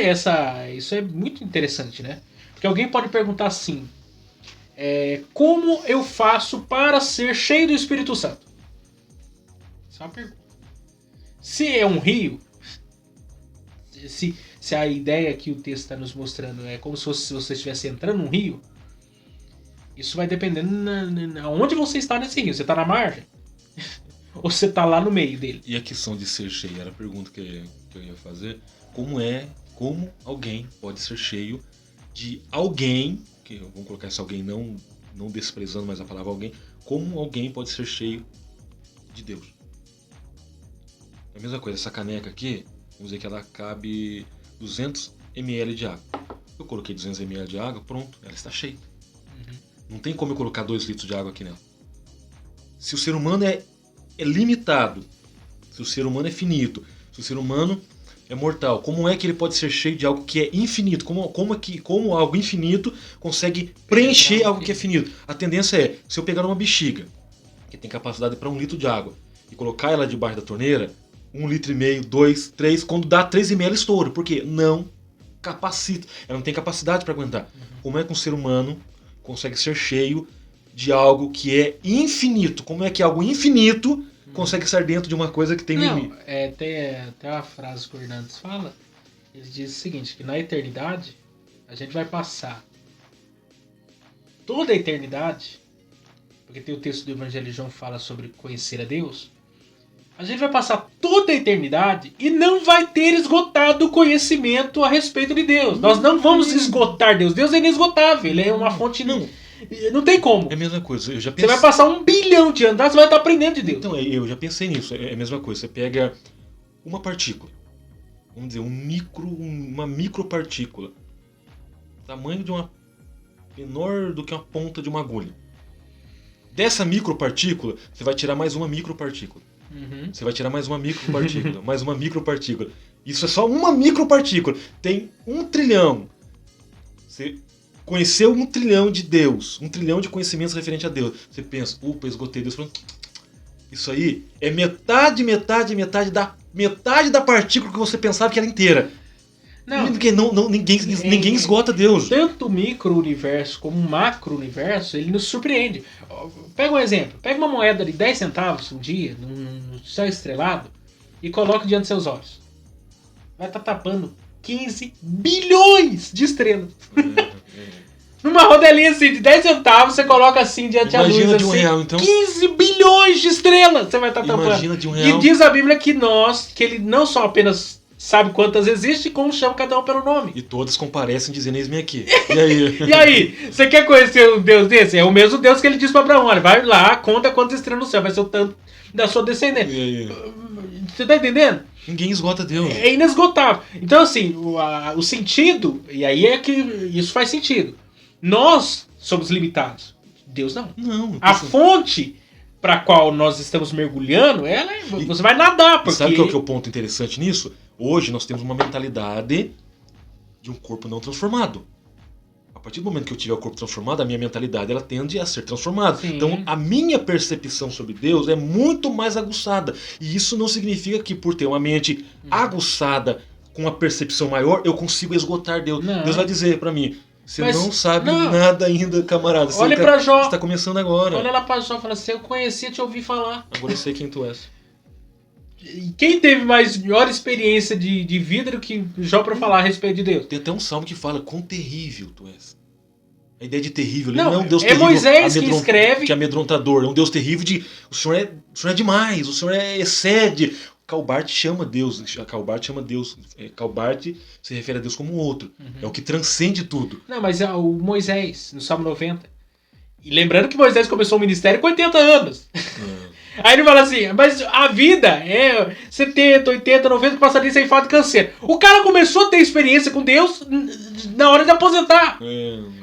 isso é muito interessante, né? Porque alguém pode perguntar assim, como eu faço para ser cheio do Espírito Santo? Essa é uma pergunta. Se é um rio, se a ideia que o texto está nos mostrando é como se você estivesse entrando num rio, isso vai dependendo onde você está nesse rio. Você está na margem? Ou você está lá no meio dele? E a questão de ser cheio, era a pergunta que eu ia fazer. Como alguém pode ser cheio de alguém, que vamos colocar esse alguém não desprezando mais a palavra alguém, como alguém pode ser cheio de Deus? É a mesma coisa, essa caneca aqui, vamos dizer que ela cabe 200 ml de água. Eu coloquei 200 ml de água, pronto, ela está cheia. Uhum. Não tem como eu colocar 2 litros de água aqui nela. Se o ser humano é limitado, se o ser humano é finito, se o ser humano é mortal, como é que ele pode ser cheio de algo que é infinito? Como algo infinito consegue preencher algo que é finito? A tendência é, se eu pegar uma bexiga, que tem capacidade para 1 litro de água, e colocar ela debaixo da torneira, 1,5 litro, 2, 3, quando dá 3,5 ela estoura. Por quê? Não capacita. Ela não tem capacidade para aguentar. Como é que um ser humano consegue ser cheio de algo que é infinito? Como é que algo infinito consegue estar dentro de uma coisa que tem limite? Tem uma frase que o Hernandes fala, ele diz o seguinte, que na eternidade a gente vai passar toda a eternidade, porque tem o texto do Evangelho de João que fala sobre conhecer a Deus, a gente vai passar toda a eternidade e não vai ter esgotado o conhecimento a respeito de Deus. Nós não vamos esgotar Deus. Deus é inesgotável, ele é uma fonte... Não tem como. É a mesma coisa. Eu já Você vai passar 1 bilhão de anos, você vai estar aprendendo de Deus. Então, eu já pensei nisso. É a mesma coisa. Você pega uma partícula, vamos dizer, uma micropartícula, tamanho de uma... menor do que uma ponta de uma agulha. Dessa micropartícula, você vai tirar mais uma micropartícula. Uhum. Você vai tirar mais uma micropartícula, mais uma micropartícula. Isso é só uma micropartícula. Tem 1 trilhão. Você conheceu 1 trilhão de Deus, 1 trilhão de conhecimentos referentes a Deus. Você pensa, esgotei Deus. Isso aí é metade da partícula que você pensava que era inteira. Ninguém esgota Deus. Tanto o micro-universo como o macro-universo, ele nos surpreende. Pega um exemplo. Pega uma moeda de 10 centavos um dia, no céu estrelado, e coloca diante dos seus olhos. Vai estar tapando 15 bilhões de estrelas. Numa rodelinha assim de 10 centavos, você coloca assim diante da luz. Imagina de assim, R$1, então. 15 bilhões de estrelas você vai estar tapando. Imagina de R$1. E diz a Bíblia que ele não só apenas sabe quantas existem, como chama cada um pelo nome. E todas comparecem dizendo, eis-me aqui. E aí? E aí? Você quer conhecer um Deus desse? É o mesmo Deus que ele disse para Abraão. Olha, vai lá, conta quantas estrelas no céu. Vai ser o tanto da sua descendência. E aí? Você tá entendendo? Ninguém esgota Deus. É inesgotável. Então, assim, o sentido, e aí é que isso faz sentido. Nós somos limitados. Deus não. Não. A fonte para qual nós estamos mergulhando, você vai nadar. Porque... Sabe qual que é o ponto interessante nisso? Hoje nós temos uma mentalidade de um corpo não transformado. A partir do momento que eu tiver o corpo transformado, a minha mentalidade ela tende a ser transformada. Sim. Então a minha percepção sobre Deus é muito mais aguçada. E isso não significa que por ter uma mente aguçada, com uma percepção maior, eu consigo esgotar Deus. Não. Deus vai dizer para mim, você não sabe nada ainda, camarada. Olha para Jó. Você está começando agora. Olha lá para Jó e fala assim, eu conhecia, te ouvi falar. Agora eu sei quem tu és. Quem teve maior experiência de vida do que Jó pra falar a respeito de Deus? Tem até um salmo que fala quão terrível tu és. A ideia de terrível, ele Não, não é um Deus é terrível. Moisés que escreve. Que é amedrontador. É um Deus terrível de. O senhor é demais, o senhor excede. Calbart chama Deus. Calbart chama Deus. Calbart se refere a Deus como outro. É o que transcende tudo. Não, mas é o Moisés, no Salmo 90. E lembrando que Moisés começou o ministério com 80 anos. Aí ele fala assim, mas a vida é 70, 80, 90 passaria sem falta de câncer. O cara começou a ter experiência com Deus na hora de aposentar.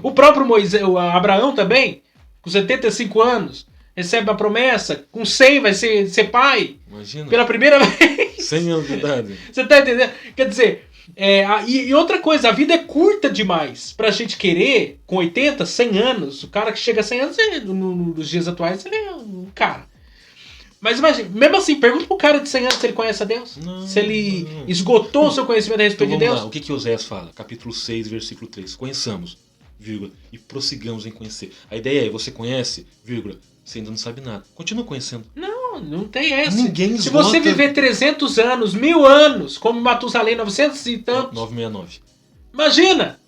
O próprio Moisés, o Abraão também, com 75 anos, recebe a promessa, com 100 vai ser pai. Imagina. Pela primeira vez. 100 anos de idade. Você tá entendendo? Quer dizer, e outra coisa, a vida é curta demais pra gente querer, com 80, 100 anos, o cara que chega a 100 anos, nos dias atuais, ele é um cara. Mas imagina, mesmo assim, pergunta pro cara de 100 anos se ele conhece a Deus. Não, se ele esgotou o seu conhecimento a respeito então, de vamos Deus. lá. O que Oséias fala? Capítulo 6, versículo 3. Conheçamos, vírgula, e prossigamos em conhecer. A ideia é, você conhece, vírgula, você ainda não sabe nada. Continua conhecendo. Não tem essa. Ninguém Se esgota. você viver 300 anos, 1000 anos, como Matusalém, 900 e tantos. 969. Imagina!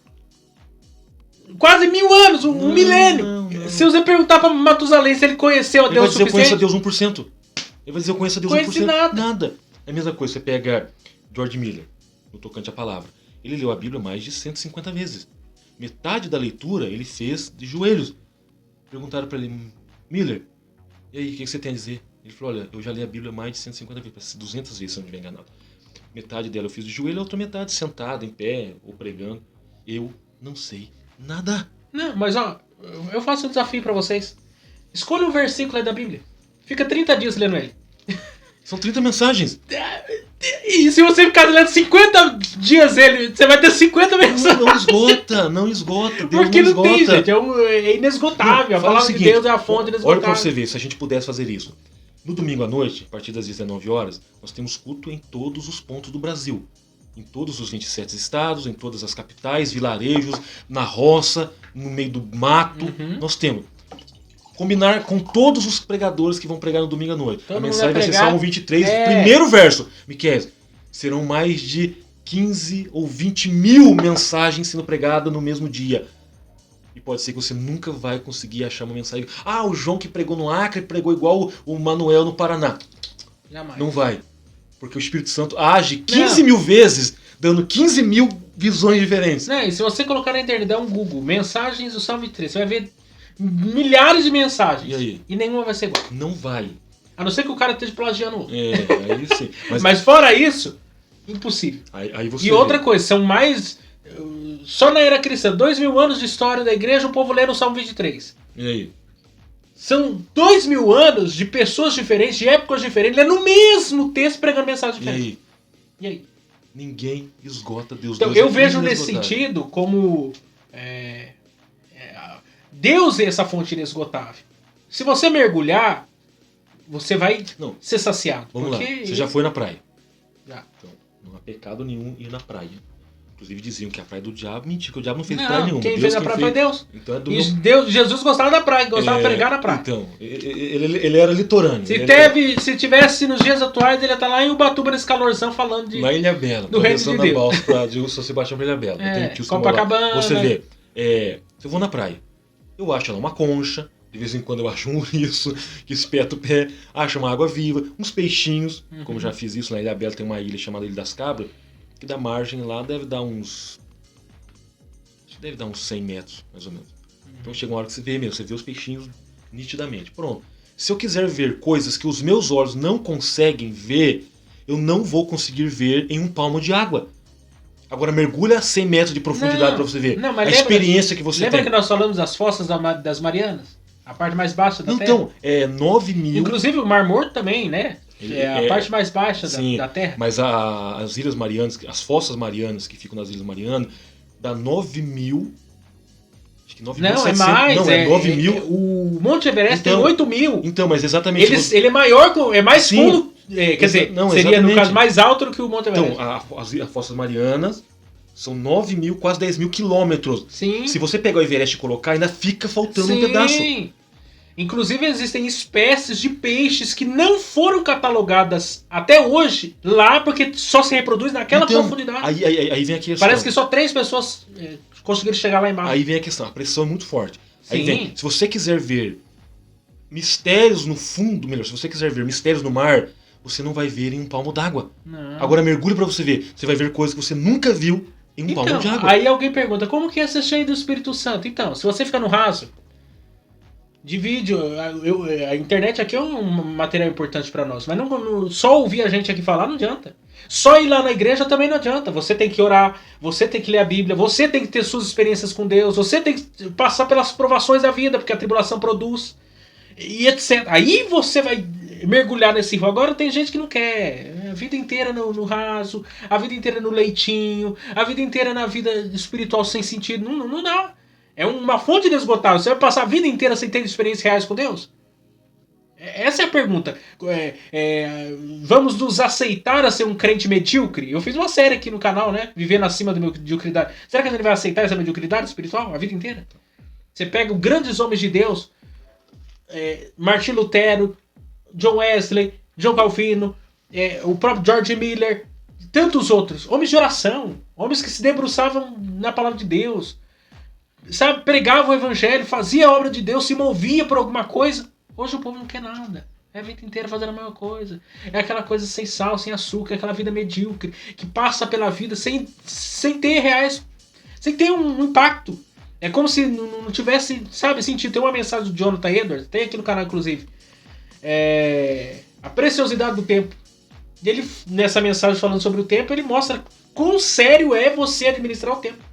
Quase 1000 anos, um milênio. Não. Se você perguntar pra Matusalém se ele conheceu a Ele vai Deus o dizer, eu conheço a suficiente... Deus 1%. Ele vai dizer, eu conheço a Deus Conhece 1%. nada. É a mesma coisa, você pega George Miller, no tocante à palavra. Ele leu a Bíblia mais de 150 vezes. Metade da leitura ele fez de joelhos. Perguntaram pra ele, Miller, e aí, o que você tem a dizer? Ele falou, olha, eu já li a Bíblia mais de 150 vezes, 200 vezes, se eu não estiver enganado. Metade dela eu fiz de joelho, a outra metade sentado, em pé, ou pregando. Eu não sei nada. Não, mas ó, eu faço um desafio pra vocês. Escolha um versículo aí da Bíblia. Fica 30 dias lendo ele. São 30 mensagens. E se você ficar lendo 50 dias ele, você vai ter 50 mensagens. Não esgota. Deus Porque não não tem, esgota. gente. É inesgotável. A Fala palavra o seguinte, de Deus é a fonte Olha inesgotável. pra você ver, se a gente pudesse fazer isso. No domingo à noite, a partir das 19 horas, nós temos culto em todos os pontos do Brasil. Em todos os 27 estados, em todas as capitais, vilarejos, na roça, no meio do mato. Nós temos. Combinar com todos os pregadores que vão pregar no domingo à noite. Todo a mundo mensagem vai vai ser pregar. Salmo 23, primeiro verso. Miquel, serão mais de 15 ou 20 mil mensagens sendo pregadas no mesmo dia. E pode ser que você nunca vai conseguir achar uma mensagem. Ah, o João que pregou no Acre pregou igual o Manuel no Paraná. Jamais. Não vai. Porque o Espírito Santo age 15 mil vezes, dando 15 mil visões diferentes. Não, e se você colocar na internet, der um Google, mensagens do Salmo 23, você vai ver milhares de mensagens. E aí? E nenhuma vai ser igual. Não vai. A não ser que o cara esteja plagiando o outro. Aí sim. Mas fora isso, impossível. Aí você E outra coisa, são mais... Só na era cristã, 2000 anos de história da igreja, o povo lendo o Salmo 23. E aí? São 2000 anos de pessoas diferentes, de épocas diferentes, lendo o mesmo texto, pregando mensagem diferente. E aí? Ninguém esgota Deus. Então, Deus eu é vejo nesse inesgotável. sentido como... Deus é essa fonte inesgotável. Se você mergulhar, você vai ser saciado. Vamos porque... lá, você já foi na praia. Já. Então, não há pecado nenhum ir na praia. Inclusive diziam que a praia do diabo, mentira, que o diabo não fez praia nenhuma. Quem Deus fez a praia foi Deus. Então é do E Deus, Jesus gostava da praia, gostava de pregar na praia. Então, ele era litorâneo. Se tivesse nos dias atuais, ele ia estar lá em Ubatuba nesse calorzão falando de... Lá em Ilha Bela. do reino de na Deus. balsa pra de São Sebastião pra Ilha Bela. Copacabana. Você vê, eu vou na praia. Eu acho lá uma concha, de vez em quando eu acho um ouriço que espeta o pé, acho uma água viva, uns peixinhos, como já fiz isso na Ilha Bela, tem uma ilha chamada Ilha das Cabras, que da margem lá deve dar uns 100 metros, mais ou menos. Então chega uma hora que você vê mesmo, você vê os peixinhos nitidamente. Pronto. Se eu quiser ver coisas que os meus olhos não conseguem ver, eu não vou conseguir ver em um palmo de água. Agora mergulha a 100 metros de profundidade para você ver a experiência que você tem. Lembra que nós falamos das fossas das Marianas? A parte mais baixa da Terra? Então, 9 mil... Inclusive o Mar Morto também, né? É a parte mais baixa da Terra. Mas as Ilhas Marianas, as fossas marianas que ficam nas Ilhas Marianas, dá 9 mil... Acho que 9 não, é mais. Não, é 9 mil. O Monte Everest tem 8 mil. Então, mas exatamente... Ele é maior, é mais fundo... quer dizer, não, seria exatamente. no caso mais alto do que o Monte Everest. Então, as Fossas Marianas são 9 mil, quase 10 mil quilômetros. Sim. Se você pegar o Everest e colocar, ainda fica faltando um pedaço. Inclusive existem espécies de peixes que não foram catalogadas até hoje lá porque só se reproduz naquela profundidade. Aí vem a questão. Parece que só 3 pessoas conseguiram chegar lá embaixo. Aí vem a questão, a pressão é muito forte. Aí Sim. vem, se você quiser ver mistérios no fundo, melhor, se você quiser ver mistérios no mar, você não vai ver em um palmo d'água. Não. Agora mergulhe pra você ver. Você vai ver coisas que você nunca viu em um palmo de água. Aí alguém pergunta, como que é ser cheio do Espírito Santo? Então, se você ficar no raso, divide. A internet aqui é um material importante pra nós, mas só ouvir a gente aqui falar não adianta. Só ir lá na igreja também não adianta. Você tem que orar, você tem que ler a Bíblia, você tem que ter suas experiências com Deus, você tem que passar pelas provações da vida, porque a tribulação produz, e etc. Aí você vai mergulhar nesse rio. Agora tem gente que não quer. A vida inteira no raso, a vida inteira no leitinho, a vida inteira na vida espiritual sem sentido. Não dá. É uma fonte inesgotável. Você vai passar a vida inteira sem ter experiências reais com Deus? Essa é a pergunta. Vamos nos aceitar a ser um crente medíocre? Eu fiz uma série aqui no canal, né? Vivendo acima da mediocridade. Será que a gente vai aceitar essa mediocridade espiritual a vida inteira? Você pega os grandes homens de Deus, Martin Lutero, John Wesley, John Calvino, o próprio George Miller, tantos outros. Homens de oração, homens que se debruçavam na palavra de Deus, sabe, pregavam o evangelho, fazia a obra de Deus, se movia por alguma coisa. Hoje o povo não quer nada. É a vida inteira fazendo a mesma coisa. É aquela coisa sem sal, sem açúcar, aquela vida medíocre, que passa pela vida sem ter reais, sem ter um impacto. É como se não tivesse, sabe, sentido. Tem uma mensagem do Jonathan Edwards, tem aqui no canal inclusive. A preciosidade do tempo. E ele, nessa mensagem falando sobre o tempo, ele mostra quão sério é você administrar o tempo.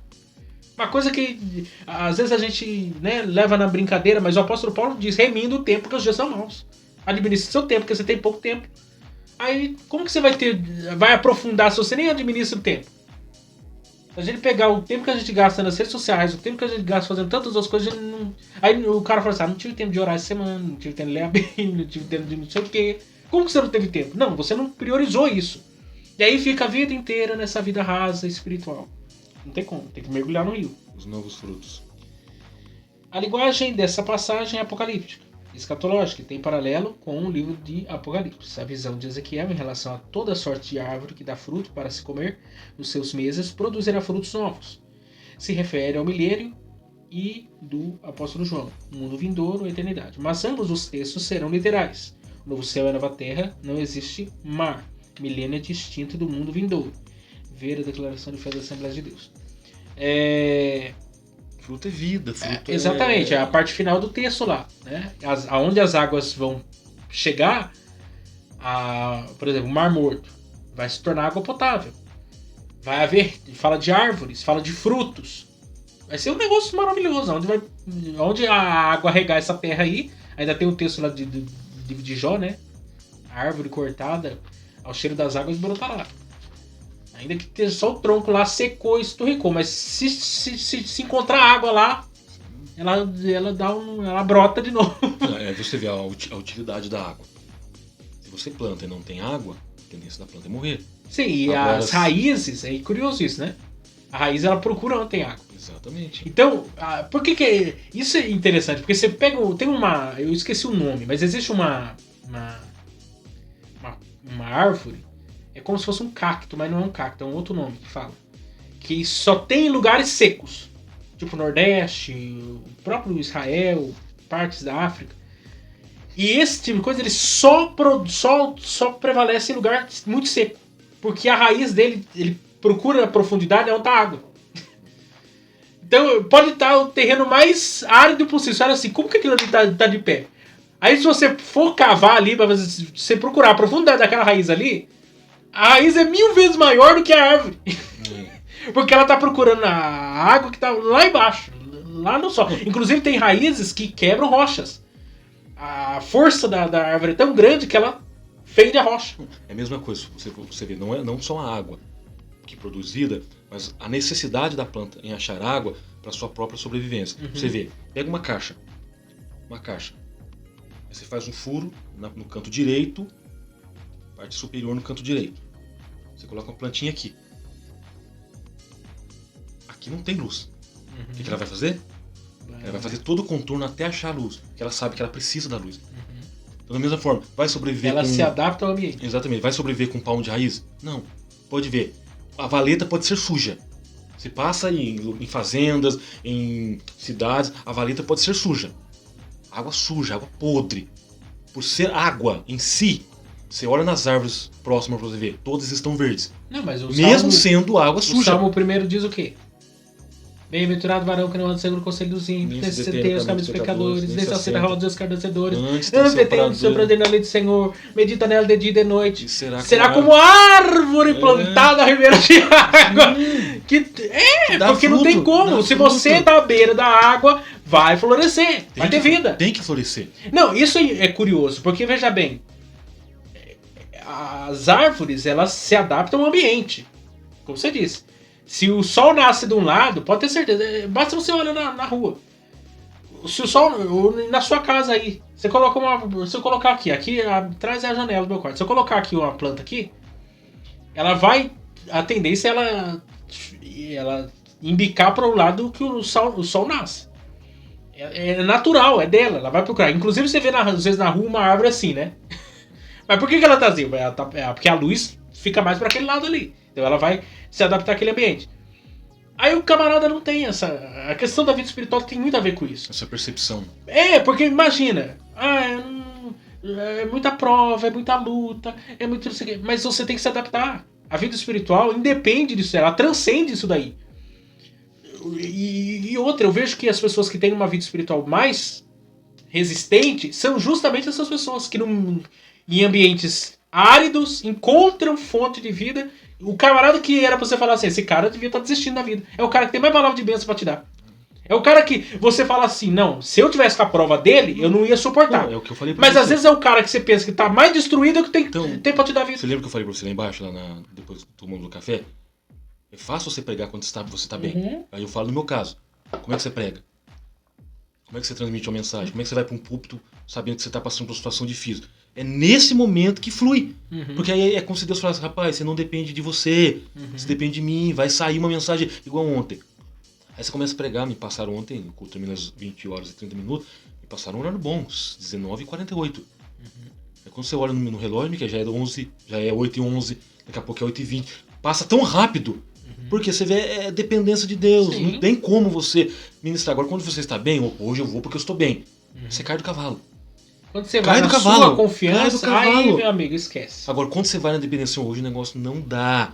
Uma coisa que às vezes a gente, né, leva na brincadeira, mas o apóstolo Paulo diz, remindo o tempo, porque os dias são maus. Administre seu tempo, porque você tem pouco tempo. Aí, como que você vai aprofundar se você nem administra o tempo? Se a gente pegar o tempo que a gente gasta nas redes sociais, o tempo que a gente gasta fazendo tantas outras coisas, aí o cara fala assim, não tive tempo de orar essa semana, não tive tempo de ler a Bíblia, não tive tempo de não sei o quê. Como que você não teve tempo? Não, você não priorizou isso. E aí fica a vida inteira nessa vida rasa espiritual. Não tem como, tem que mergulhar no rio. Os novos frutos. A linguagem dessa passagem é apocalíptica, escatológica, e tem paralelo com o livro de Apocalipse. A visão de Ezequiel em relação a toda sorte de árvore que dá fruto para se comer nos seus meses produzirá frutos novos. Se refere ao milênio e do apóstolo João, mundo vindouro, a eternidade. Mas ambos os textos serão literais. O novo céu e a nova terra, não existe mar. Milênio é distinto do mundo vindouro. Ver a declaração de fé das Assembleias de Deus. Fruto é vida, fruto exatamente, é a parte final do texto lá, né? Aonde as águas vão chegar, por exemplo, o Mar Morto vai se tornar água potável. Vai haver, fala de árvores, fala de frutos. Vai ser um negócio maravilhoso. Onde a água regar essa terra aí, ainda tem o texto lá de Jó, né? A árvore cortada, ao cheiro das águas brotará. Ainda que esteja só o tronco lá, secou e esturricou. Mas se encontrar água lá, ela brota de novo. Você vê a utilidade da água. Se você planta e não tem água, a tendência da planta é morrer. Sim, e as raízes, é curioso isso, né? A raiz ela procura onde tem água. Exatamente. Então, por que isso é interessante? Porque você pega, eu esqueci o nome, mas existe uma árvore. É como se fosse um cacto, mas não é um cacto, é um outro nome que fala. Que só tem em lugares secos. Tipo o Nordeste, o próprio Israel, partes da África. E esse tipo de coisa, ele só prevalece em lugar muito seco. Porque a raiz dele, ele procura a profundidade onde está a água. Então, pode estar o terreno mais árido possível. Você olha assim, como que aquilo ali tá de pé? Aí se você for cavar ali, se você procurar a profundidade daquela raiz ali, a raiz é 1000 vezes maior do que a árvore. Porque ela está procurando a água que está lá embaixo, lá no solo. Inclusive tem raízes que quebram rochas. A força da árvore é tão grande que ela fende a rocha. É a mesma coisa, você vê, não só a água que é produzida, mas a necessidade da planta em achar água para sua própria sobrevivência. Uhum. Você vê, pega uma caixa. Você faz um furo no canto direito, parte superior no canto direito. Você coloca uma plantinha aqui. Aqui não tem luz. O que ela vai fazer? Ela vai fazer todo o contorno até achar a luz. Porque ela sabe que ela precisa da luz. Então, da mesma forma, vai sobreviver Ela se adapta ao ambiente. Exatamente. Vai sobreviver com palmo de raiz? Não. Pode ver. A valeta pode ser suja. Você passa em fazendas, em cidades, a valeta pode ser suja. Água suja, água podre. Por ser água em si, você olha nas árvores próximas pra você ver, todas estão verdes. Não, mas o Mesmo sendo água o suja. Salmo 1 diz o quê? Bem-aventurado o varão que não anda segundo o conselho dos ímpios, nem se detém os caminhos dos pecadores, nem se assenta a roda dos escarnecedores. Anda, seu prazer na lei do Senhor, medita nela de dia e de noite. Será como árvore plantada à ribeira de água. Porque não tem como. Se você tá à beira da água, vai florescer, vai ter vida. Tem que florescer. Não, isso é curioso, porque veja bem, as árvores, elas se adaptam ao ambiente, como você disse. Se o sol nasce de um lado, pode ter certeza, basta você olhar na rua. Se o sol, na sua casa aí, você coloca se eu colocar aqui atrás é a janela do meu quarto, se eu colocar aqui uma planta aqui, ela vai, a tendência é ela embicar para o lado que o sol nasce. É natural, é dela, ela vai procurar. Inclusive você vê às vezes na rua uma árvore assim, né? Mas por que ela tá assim? Porque a luz fica mais para aquele lado ali. Então ela vai se adaptar àquele ambiente. Aí o camarada não tem essa... A questão da vida espiritual tem muito a ver com isso. Essa percepção. Porque imagina... é muita prova, é muita luta, é muito... Mas você tem que se adaptar. A vida espiritual independe disso, ela transcende isso daí. E outra, eu vejo que as pessoas que têm uma vida espiritual mais resistente são justamente essas pessoas que em ambientes áridos encontram fonte de vida. O camarada que era pra você falar assim, esse cara devia estar desistindo da vida. É o cara que tem mais palavra de bênção pra te dar. É o cara que você fala assim, não, se eu tivesse com a prova dele, eu não ia suportar. Não, é o que eu falei pra Mas você. às vezes é o cara que você pensa que tá mais destruído que tem pra te dar vida. Você lembra que eu falei pra você lá embaixo, depois tomando o café? É fácil você pregar quando você tá bem. Aí eu falo no meu caso. Como é que você prega? Como é que você transmite uma mensagem? Como é que você vai pra um púlpito sabendo que você tá passando por uma situação difícil? É nesse momento que flui. Porque aí é como se Deus falasse, rapaz, você não depende de você, você depende de mim, vai sair uma mensagem igual ontem. Aí você começa a pregar, me passaram ontem, o culto termina às 20 horas e 30 minutos, me passaram um horário bom, 19h48. Aí quando você olha no relógio, que já é 11, já é 8h11, daqui a pouco é 8h20, passa tão rápido, porque você vê dependência de Deus, Sim. não tem como você ministrar. Agora quando você está bem, hoje eu vou porque eu estou bem, você cai do cavalo. Quando você vai na sua confiança, aí, meu amigo, esquece. Agora, quando você vai na dependência hoje, o negócio não dá.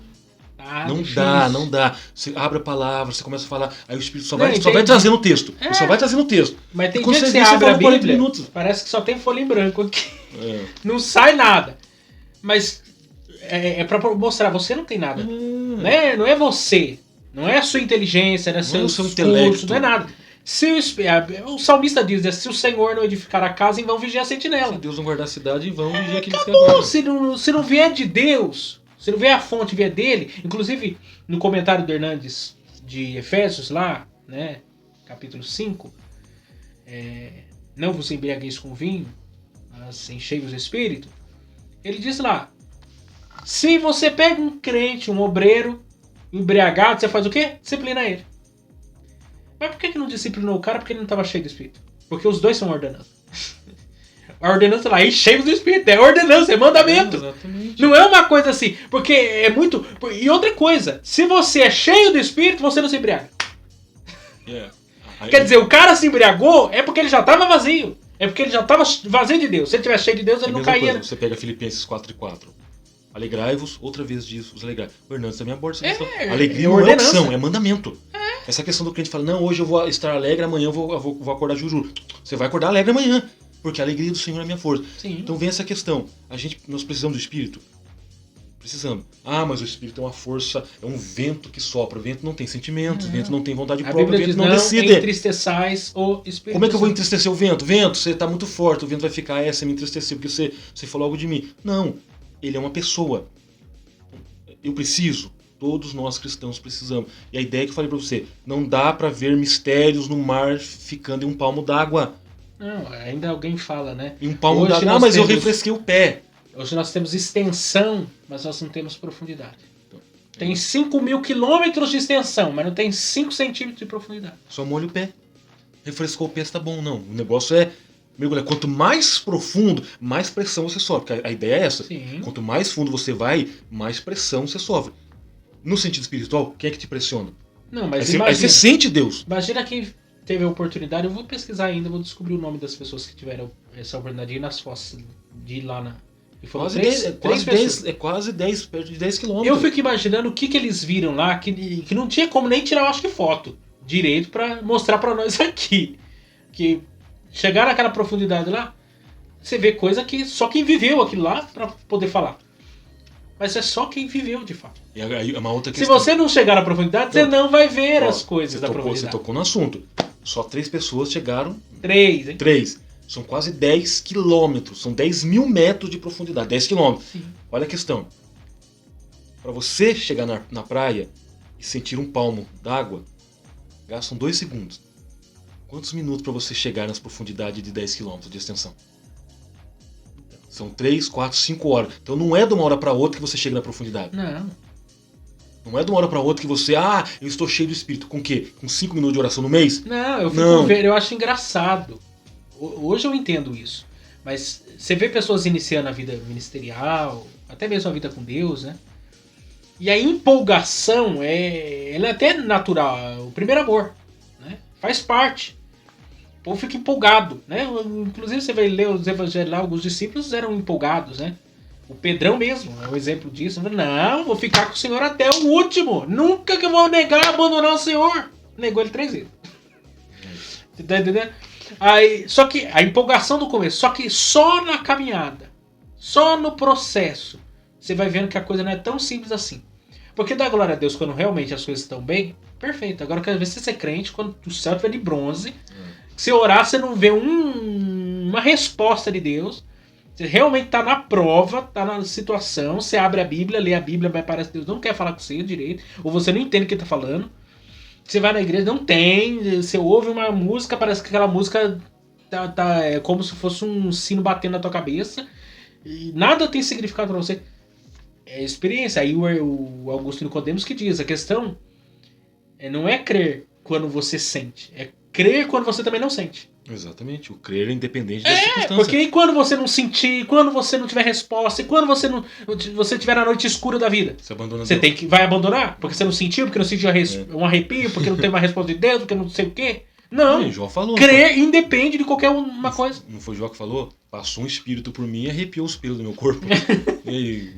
Não dá. Você abre a palavra, você começa a falar, aí o Espírito só vai trazendo o texto. Só vai trazendo o texto. Mas tem dia que você abre a Bíblia, parece que só tem folha em branco aqui. Não sai nada. Mas é pra mostrar, você não tem nada. Não é você. Não é a sua inteligência, não é seu intelecto, não é nada. O salmista diz, se o Senhor não edificar a casa, em vão vigiar a sentinela. Se Deus não guardar a cidade, em vão vigiar aqueles que aguardam. Se não vier de Deus, se não vier a fonte, vier dele, inclusive no comentário do Hernandes de Efésios lá, né, capítulo 5, não vos embriagueis com vinho, mas enchei-vos do Espírito, ele diz lá, se você pega um crente, um obreiro, embriagado, você faz o quê? Disciplina ele. Mas por que não disciplinou o cara? Porque ele não estava cheio do Espírito. Porque os dois são ordenança. A ordenança lá, enchemos do Espírito. É ordenança, é mandamento. Exatamente. Não é uma coisa assim. Porque é muito... E outra coisa, se você é cheio do Espírito, você não se embriaga. Quer dizer, o cara se embriagou é porque ele já estava vazio. É porque ele já estava vazio de Deus. Se ele estivesse cheio de Deus, ele não caía. Coisa, você pega Filipenses 4:4. Alegrai-vos, outra vez diz, os alegrai. O Hernandes também aborda essa questão. Alegria não é opção, é mandamento. Essa questão do cliente fala, não, hoje eu vou estar alegre, amanhã eu vou acordar juru. Você vai acordar alegre amanhã, porque a alegria do Senhor é a minha força. Sim. Então vem essa questão. Nós precisamos do Espírito? Precisamos. Mas o Espírito é uma força, é um vento que sopra. O vento não tem sentimentos, o vento não tem vontade própria, o vento não decide. Entristeçais o Espírito. Como é que eu vou entristecer o vento? Vento, você está muito forte, o vento vai ficar, você me entristeceu porque você falou algo de mim. Não, ele é uma pessoa. Eu preciso. Todos nós cristãos precisamos. E a ideia que eu falei pra você, não dá pra ver mistérios no mar ficando em um palmo d'água. Não, ainda alguém fala, né? Em um palmo d'água. Mas eu refresquei o pé. Hoje nós temos extensão, mas nós não temos profundidade. Tem 5.000 quilômetros de extensão, mas não tem 5 centímetros de profundidade. Só molha o pé. refrescou o pé, tá bom. Não, o negócio é mergulhar. Quanto mais profundo, mais pressão você sofre. A ideia é essa. Sim. Quanto mais fundo você vai, mais pressão você sofre. No sentido espiritual, quem é que te pressiona? Não, mas Aí você sente Deus. imagina quem teve a oportunidade, eu vou pesquisar ainda, vou descobrir o nome das pessoas que tiveram essa oportunidade de ir nas fossas, de ir lá na... E foram Quase três 10, pessoas. quase 10, perto de 10 quilômetros. Eu fico imaginando o que eles viram lá, que não tinha como nem tirar, eu acho que foto direito pra mostrar pra nós aqui. Que chegar naquela profundidade lá, você vê coisa que só quem viveu aquilo lá pra poder falar. Mas é só quem viveu de fato. E aí é uma outra Se questão. você não chegar na profundidade, você não vai ver as coisas da Você profundidade. tocou no assunto. Só 3 pessoas chegaram. 3, hein? 3. São quase 10 quilômetros. São 10 mil metros de profundidade. 10 quilômetros. Sim. Olha a questão. Para você chegar na praia e sentir um palmo d'água, gastam 2 segundos. Quantos minutos para você chegar nas profundidades de 10 quilômetros de extensão? São 3, 4, 5 horas. Então não é de uma hora para outra que você chega na profundidade. Não. Não é de uma hora para outra que você... eu estou cheio do espírito. Com o quê? Com 5 minutos de oração no mês? Não, eu fico Não. vendo, eu acho engraçado. Hoje eu entendo isso. Mas você vê pessoas iniciando a vida ministerial, até mesmo a vida com Deus, né? E a empolgação ela é até natural, o primeiro amor, né? Faz parte. O povo fica empolgado, né? Inclusive você vai ler os evangelhos lá, alguns discípulos eram empolgados, né? O Pedrão mesmo é um exemplo disso. Não, vou ficar com o Senhor até o último. Nunca que eu vou negar, abandonar o Senhor. Negou ele 3 vezes. Você tá entendendo? Aí, só que a empolgação do começo, só que só na caminhada, só no processo, você vai vendo que a coisa não é tão simples assim. Porque dá glória a Deus quando realmente as coisas estão bem, perfeito. Agora, às vezes você ser crente, quando o céu estiver de bronze, se orar, você não vê uma resposta de Deus. Você realmente está na prova, está na situação, você abre a Bíblia, lê a Bíblia, mas parece que Deus não quer falar com você direito, ou você não entende o que ele está falando. Você vai na igreja, não tem, você ouve uma música, parece que aquela música é como se fosse um sino batendo na tua cabeça, e nada tem significado para você. É experiência. Aí o Augusto Nicodemos que diz, a questão não é crer quando você sente, é crer quando você também não sente. Exatamente, o crer é independente das circunstâncias. Porque aí quando você não sentir, quando você não tiver resposta, e quando você tiver na noite escura da vida, você vai abandonar? Porque você não sentiu, porque não sentiu um arrepio, porque não teve uma resposta de Deus, porque não sei o quê. Não, João falou, crer independe de qualquer uma coisa. Não foi o João que falou? Passou um espírito por mim e arrepiou os pelos do meu corpo. E aí...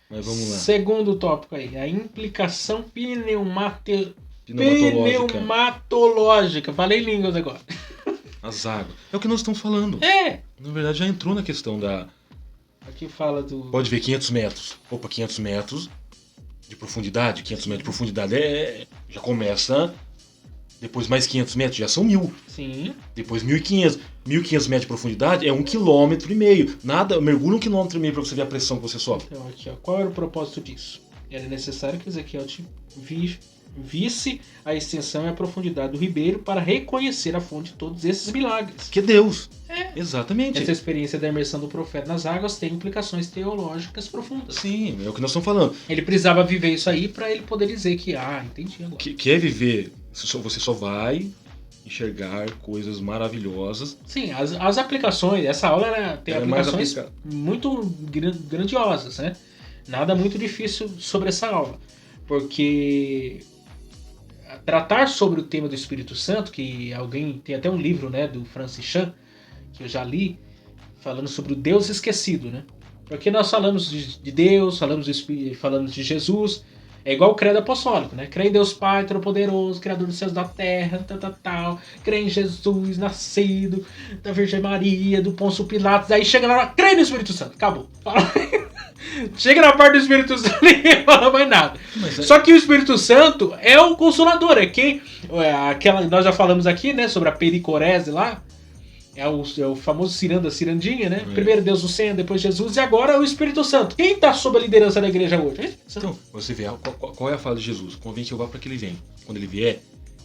Mas vamos lá. Segundo tópico aí, a implicação Pneumatológica. Pneumatológica. Falei línguas agora. As águas. É o que nós estamos falando. Na verdade, já entrou na questão da... Aqui fala do... Pode ver 500 metros. Opa, 500 metros de profundidade. 500 metros de profundidade já começa... Depois mais 500 metros, já são 1.000. Sim. Depois 1.500. 1.500 metros de profundidade é 1,5 km. Nada, mergulha 1,5 km para você ver a pressão que você sofre. Então, aqui, ó, qual era o propósito disso? Era necessário que Ezequiel visse a extensão e a profundidade do ribeiro para reconhecer a fonte de todos esses milagres. Que Deus. Exatamente. Essa experiência da imersão do profeta nas águas tem implicações teológicas profundas. Sim, é o que nós estamos falando. Ele precisava viver isso aí para ele poder dizer que, entendi agora. Quer viver, você só vai enxergar coisas maravilhosas. Sim, as aplicações, essa aula tem aplicações muito grandiosas, né? Nada muito difícil sobre essa aula, porque tratar sobre o tema do Espírito Santo, que alguém tem até um livro, né, do Francis Chan, que eu já li, falando sobre o Deus esquecido, né? Porque nós falamos de Deus, falamos de Jesus, é igual o credo apostólico, né? Crê em Deus Pai Todo-Poderoso, Criador dos céus e da terra, tal. Crê em Jesus, nascido da Virgem Maria, do Pôncio Pilatos. Aí chega lá, crê no Espírito Santo. Acabou. Chega na parte do Espírito Santo e ninguém fala mais nada. Só que o Espírito Santo é o Consolador. Nós já falamos aqui, né? Sobre a pericorese lá. É o famoso cirandinha, né? Primeiro Deus do Senhor, depois Jesus e agora o Espírito Santo. Quem está sob a liderança da igreja hoje? Então, você vê, qual é a fala de Jesus? Convém que eu vá para que ele venha. Quando ele vier,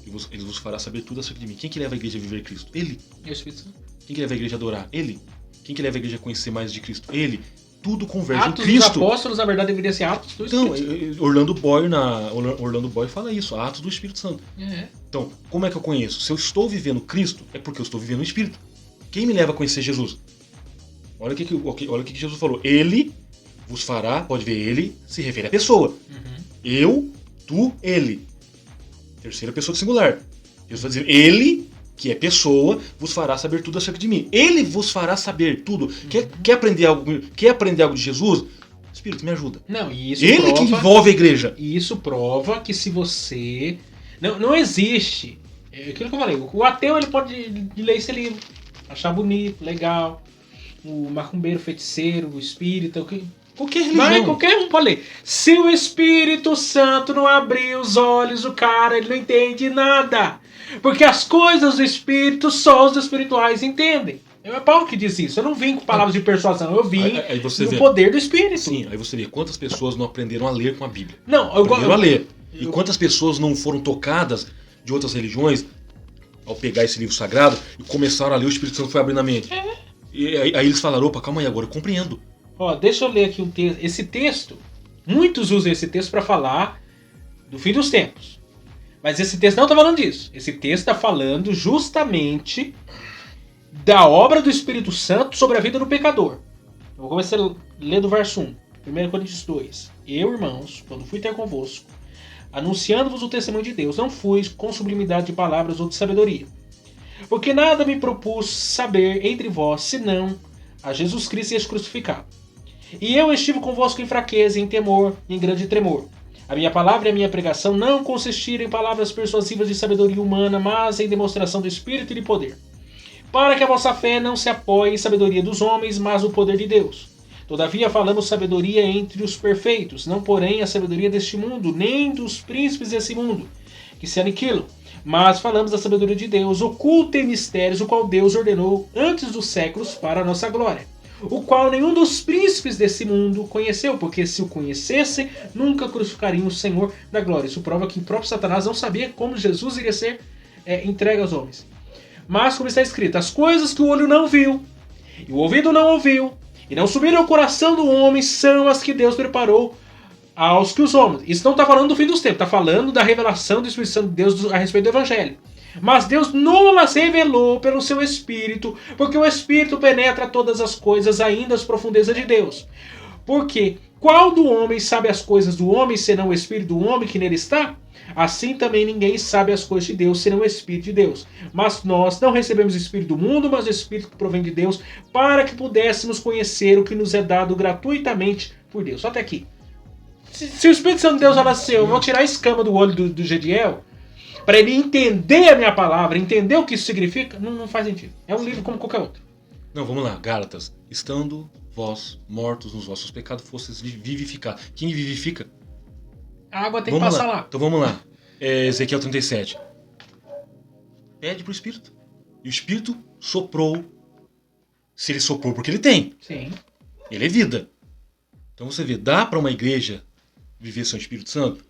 ele vos fará saber tudo acerca de mim. Quem que leva a igreja a viver Cristo? Ele. É o Espírito Santo. Quem que leva a igreja a adorar? Ele. Quem que leva a igreja a conhecer mais de Cristo? Ele. tudo converge Atos em Cristo. dos Apóstolos, na verdade, deveria ser Atos do Então, Espírito. Orlando Boy fala isso, Atos do Espírito Santo. Então, como é que eu conheço? Se eu estou vivendo Cristo, é porque eu estou vivendo o Espírito. Quem me leva a conhecer Jesus? Olha o que Jesus falou. Ele vos fará, pode ver, ele se refere à pessoa. Eu, tu, ele. Terceira pessoa do singular. Jesus vai dizer, ele, que é pessoa, vos fará saber tudo acerca de mim. Ele vos fará saber tudo. Quer aprender algo de Jesus? Espírito, me ajuda. Não, e isso ele prova, que envolve a igreja. E isso prova que se você... Não existe... É aquilo que eu falei. O ateu ele pode ler esse livro, achar bonito, legal. O macumbeiro, o feiticeiro, o espírita, Qualquer religião. mas qualquer um pode ler. Se o Espírito Santo não abrir os olhos do cara, ele não entende nada. Porque as coisas do Espírito só os espirituais entendem. É Paulo que diz isso. Eu não vim com palavras de persuasão, eu vim no poder do Espírito. Sim, aí você vê quantas pessoas não aprenderam a ler com a Bíblia. Não, aprenderam a ler. E quantas pessoas não foram tocadas de outras religiões ao pegar esse livro sagrado e começaram a ler, o Espírito Santo foi abrindo a mente. E aí eles falaram, opa, calma aí, agora eu compreendo. Ó, deixa eu ler aqui um texto. Esse texto, muitos usam esse texto para falar do fim dos tempos. Mas esse texto não está falando disso. Esse texto está falando justamente da obra do Espírito Santo sobre a vida do pecador. Eu vou começar a ler do verso 1. 1 Coríntios 2. Eu, irmãos, quando fui ter convosco, anunciando-vos o testemunho de Deus, não fui com sublimidade de palavras ou de sabedoria. Porque nada me propus saber entre vós, senão a Jesus Cristo e este crucificado. E eu estive convosco em fraqueza, em temor, em grande tremor. A minha palavra e a minha pregação não consistiram em palavras persuasivas de sabedoria humana, mas em demonstração do Espírito e de poder. Para que a vossa fé não se apoie em sabedoria dos homens, mas no poder de Deus. Todavia falamos sabedoria entre os perfeitos, não porém a sabedoria deste mundo, nem dos príncipes desse mundo, que se aniquilam. Mas falamos da sabedoria de Deus, oculta em mistérios, o qual Deus ordenou antes dos séculos para a nossa glória. O qual nenhum dos príncipes desse mundo conheceu, porque se o conhecessem, nunca crucificariam o Senhor da glória. Isso prova que o próprio Satanás não sabia como Jesus iria ser entregue aos homens. Mas, como está escrito, as coisas que o olho não viu, e o ouvido não ouviu, e não subiram ao coração do homem, são as que Deus preparou aos que os homens. Isso não está falando do fim dos tempos, está falando da revelação do Espírito Santo de Deus a respeito do Evangelho. Mas Deus não las revelou pelo seu Espírito, porque o Espírito penetra todas as coisas, ainda as profundezas de Deus. Porque qual do homem sabe as coisas do homem, senão o Espírito do homem que nele está? Assim também ninguém sabe as coisas de Deus, senão o Espírito de Deus. Mas nós não recebemos o Espírito do mundo, mas o Espírito que provém de Deus, para que pudéssemos conhecer o que nos é dado gratuitamente por Deus. Só até aqui. Se o Espírito Santo de Deus fala assim, eu vou tirar a escama do olho do Gediel, para ele entender a minha palavra, entender o que isso significa, não faz sentido. É um livro como qualquer outro. Não, vamos lá, Gálatas. Estando vós mortos nos vossos pecados, fostes vivificados. Quem vivifica? A água tem que passar lá. Então vamos lá. Ezequiel 37. Pede pro Espírito. E o Espírito soprou. Se ele soprou, porque ele tem. Sim. Ele é vida. Então você vê, dá para uma igreja viver sem o Espírito Santo?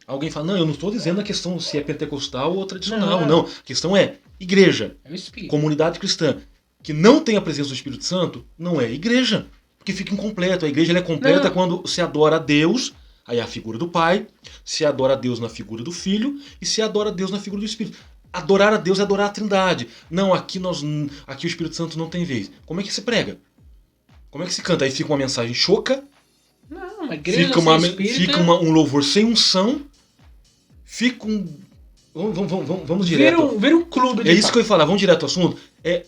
Alguém fala, não, eu não estou dizendo a questão se é pentecostal ou tradicional, não. A questão é igreja, comunidade cristã, que não tem a presença do Espírito Santo, não é igreja, porque fica incompleto. A igreja ela é completa quando se adora a Deus, aí é a figura do Pai, se adora a Deus na figura do Filho e se adora a Deus na figura do Espírito. Adorar a Deus é adorar a Trindade. Não, aqui o Espírito Santo não tem vez. Como é que se prega? Como é que se canta? Aí fica uma mensagem choca, não, uma igreja fica um louvor sem unção, fica um... Vamos direto. Vira um clube. É isso que eu ia falar, vamos direto ao assunto. É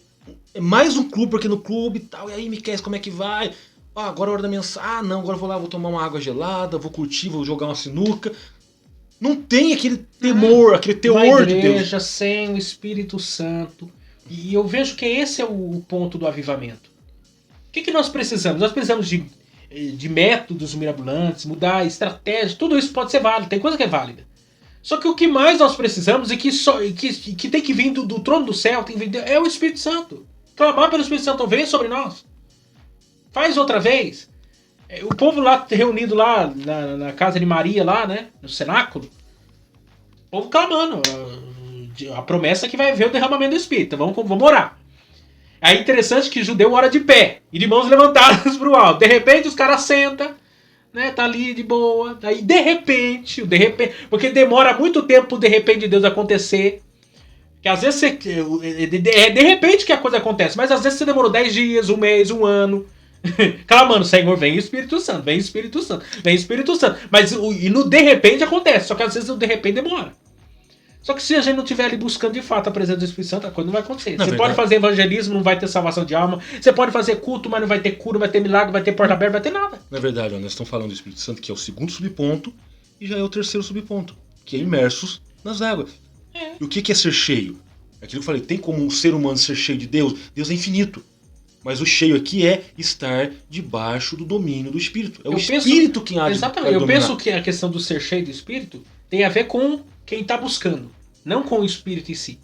mais um clube, porque no clube e tal, e aí, Miquel, como é que vai? Agora é a hora da mensagem. Não, agora eu vou lá, vou tomar uma água gelada, vou curtir, vou jogar uma sinuca. Não tem aquele temor, aquele teor de Deus. Uma igreja sem o Espírito Santo. E eu vejo que esse é o ponto do avivamento. O que nós precisamos? Nós precisamos de métodos mirabolantes, mudar a estratégia, tudo isso pode ser válido, tem coisa que é válida. Só que o que mais nós precisamos e que tem que vir do trono do céu, tem que vir, é o Espírito Santo. Clamar pelo Espírito Santo, vem sobre nós. Faz outra vez. O povo lá reunido lá na casa de Maria, lá, né? No cenáculo. O povo clamando. A promessa é que vai ver o derramamento do Espírito. Vamos orar. Aí interessante que judeu ora de pé e de mãos levantadas pro alto. De repente os caras sentam, né? Tá ali de boa. Aí de repente, porque demora muito tempo de repente de Deus acontecer. Que às vezes de repente que a coisa acontece, mas às vezes você demorou 10 dias, um mês, um ano. Clamando, Senhor, vem Espírito Santo, vem Espírito Santo, vem Espírito Santo. Mas e no de repente acontece, só que às vezes o de repente demora. Só que se a gente não estiver ali buscando de fato a presença do Espírito Santo, a coisa não vai acontecer. Você pode fazer evangelismo, não vai ter salvação de alma. Você pode fazer culto, mas não vai ter cura, não vai ter milagre, não vai ter porta aberta, não vai ter nada. Na verdade, nós estamos falando do Espírito Santo, que é o segundo subponto, e já é o terceiro subponto, que é imersos nas águas. E o que é ser cheio? Aquilo que eu falei, tem como um ser humano ser cheio de Deus? Deus é infinito. Mas o cheio aqui é estar debaixo do domínio do Espírito. É o Espírito que há de exatamente. Eu penso que a questão do ser cheio do Espírito tem a ver com quem está buscando, não com o Espírito em si.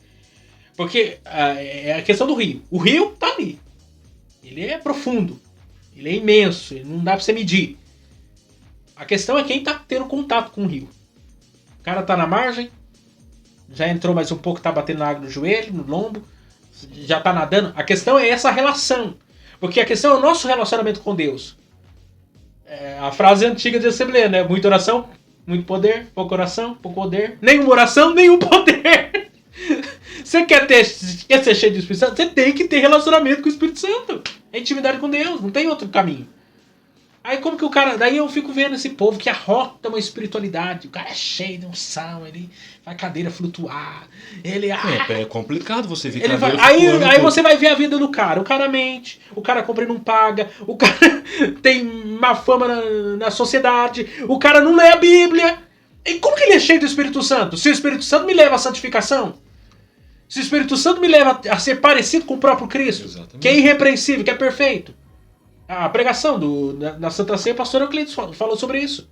Porque é a questão do rio. O rio está ali. Ele é profundo. Ele é imenso. Ele não dá para você medir. A questão é quem está tendo contato com o rio. O cara está na margem, já entrou mais um pouco, está batendo na água no joelho, no lombo, já está nadando. A questão é essa relação. Porque a questão é o nosso relacionamento com Deus. A frase antiga de Assembleia, né? Muita oração, muito poder, pouca oração, pouco poder. Nenhuma oração, nenhum poder. Você quer ser cheio do Espírito Santo? Você tem que ter relacionamento com o Espírito Santo. É intimidade com Deus, não tem outro caminho. Aí como que o cara... Daí eu fico vendo esse povo que arrota uma espiritualidade. O cara é cheio de unção, ele faz cadeira flutuar. Ele... É complicado você ver cadeira flutuando. Aí você vai ver a vida do cara. O cara mente, o cara compra e não paga, o cara tem má fama na sociedade, o cara não lê a Bíblia. E como que ele é cheio do Espírito Santo? Se o Espírito Santo me leva à santificação, se o Espírito Santo me leva a ser parecido com o próprio Cristo, exatamente, que é irrepreensível, que é perfeito. A pregação na Santa Ceia, o pastor Euclides falou sobre isso.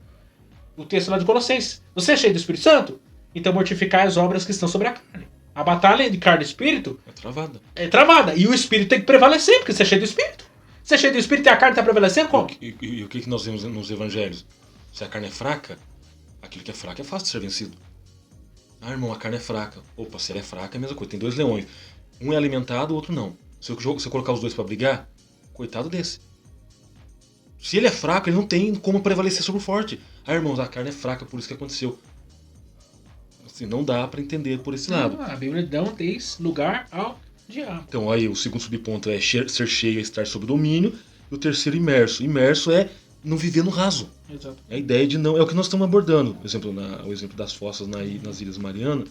O texto lá de Colossenses. Você é cheio do Espírito Santo? Então mortificai as obras que estão sobre a carne. A batalha de carne e espírito é travada. E o espírito tem que prevalecer, porque você é cheio do Espírito. Você é cheio do Espírito e a carne está prevalecendo, como? E o que nós vemos nos evangelhos? Se a carne é fraca, aquilo que é fraco é fácil de ser vencido. Ah, irmão, a carne é fraca. Opa, se ela é fraca é a mesma coisa. Tem 2 leões. Um é alimentado, o outro não. Se eu colocar os dois para brigar, coitado desse. Se ele é fraco, ele não tem como prevalecer sobre o forte. Ah, irmãos, a carne é fraca, por isso que aconteceu. Assim, não dá para entender por esse lado. A Bíblia não tem lugar ao diabo. Então, aí, o segundo subponto é ser cheio, é estar sob domínio. E o terceiro, imerso. Imerso é não viver no raso. Exato. A ideia de não... É o que nós estamos abordando. Por exemplo, o exemplo das fossas nas Ilhas Marianas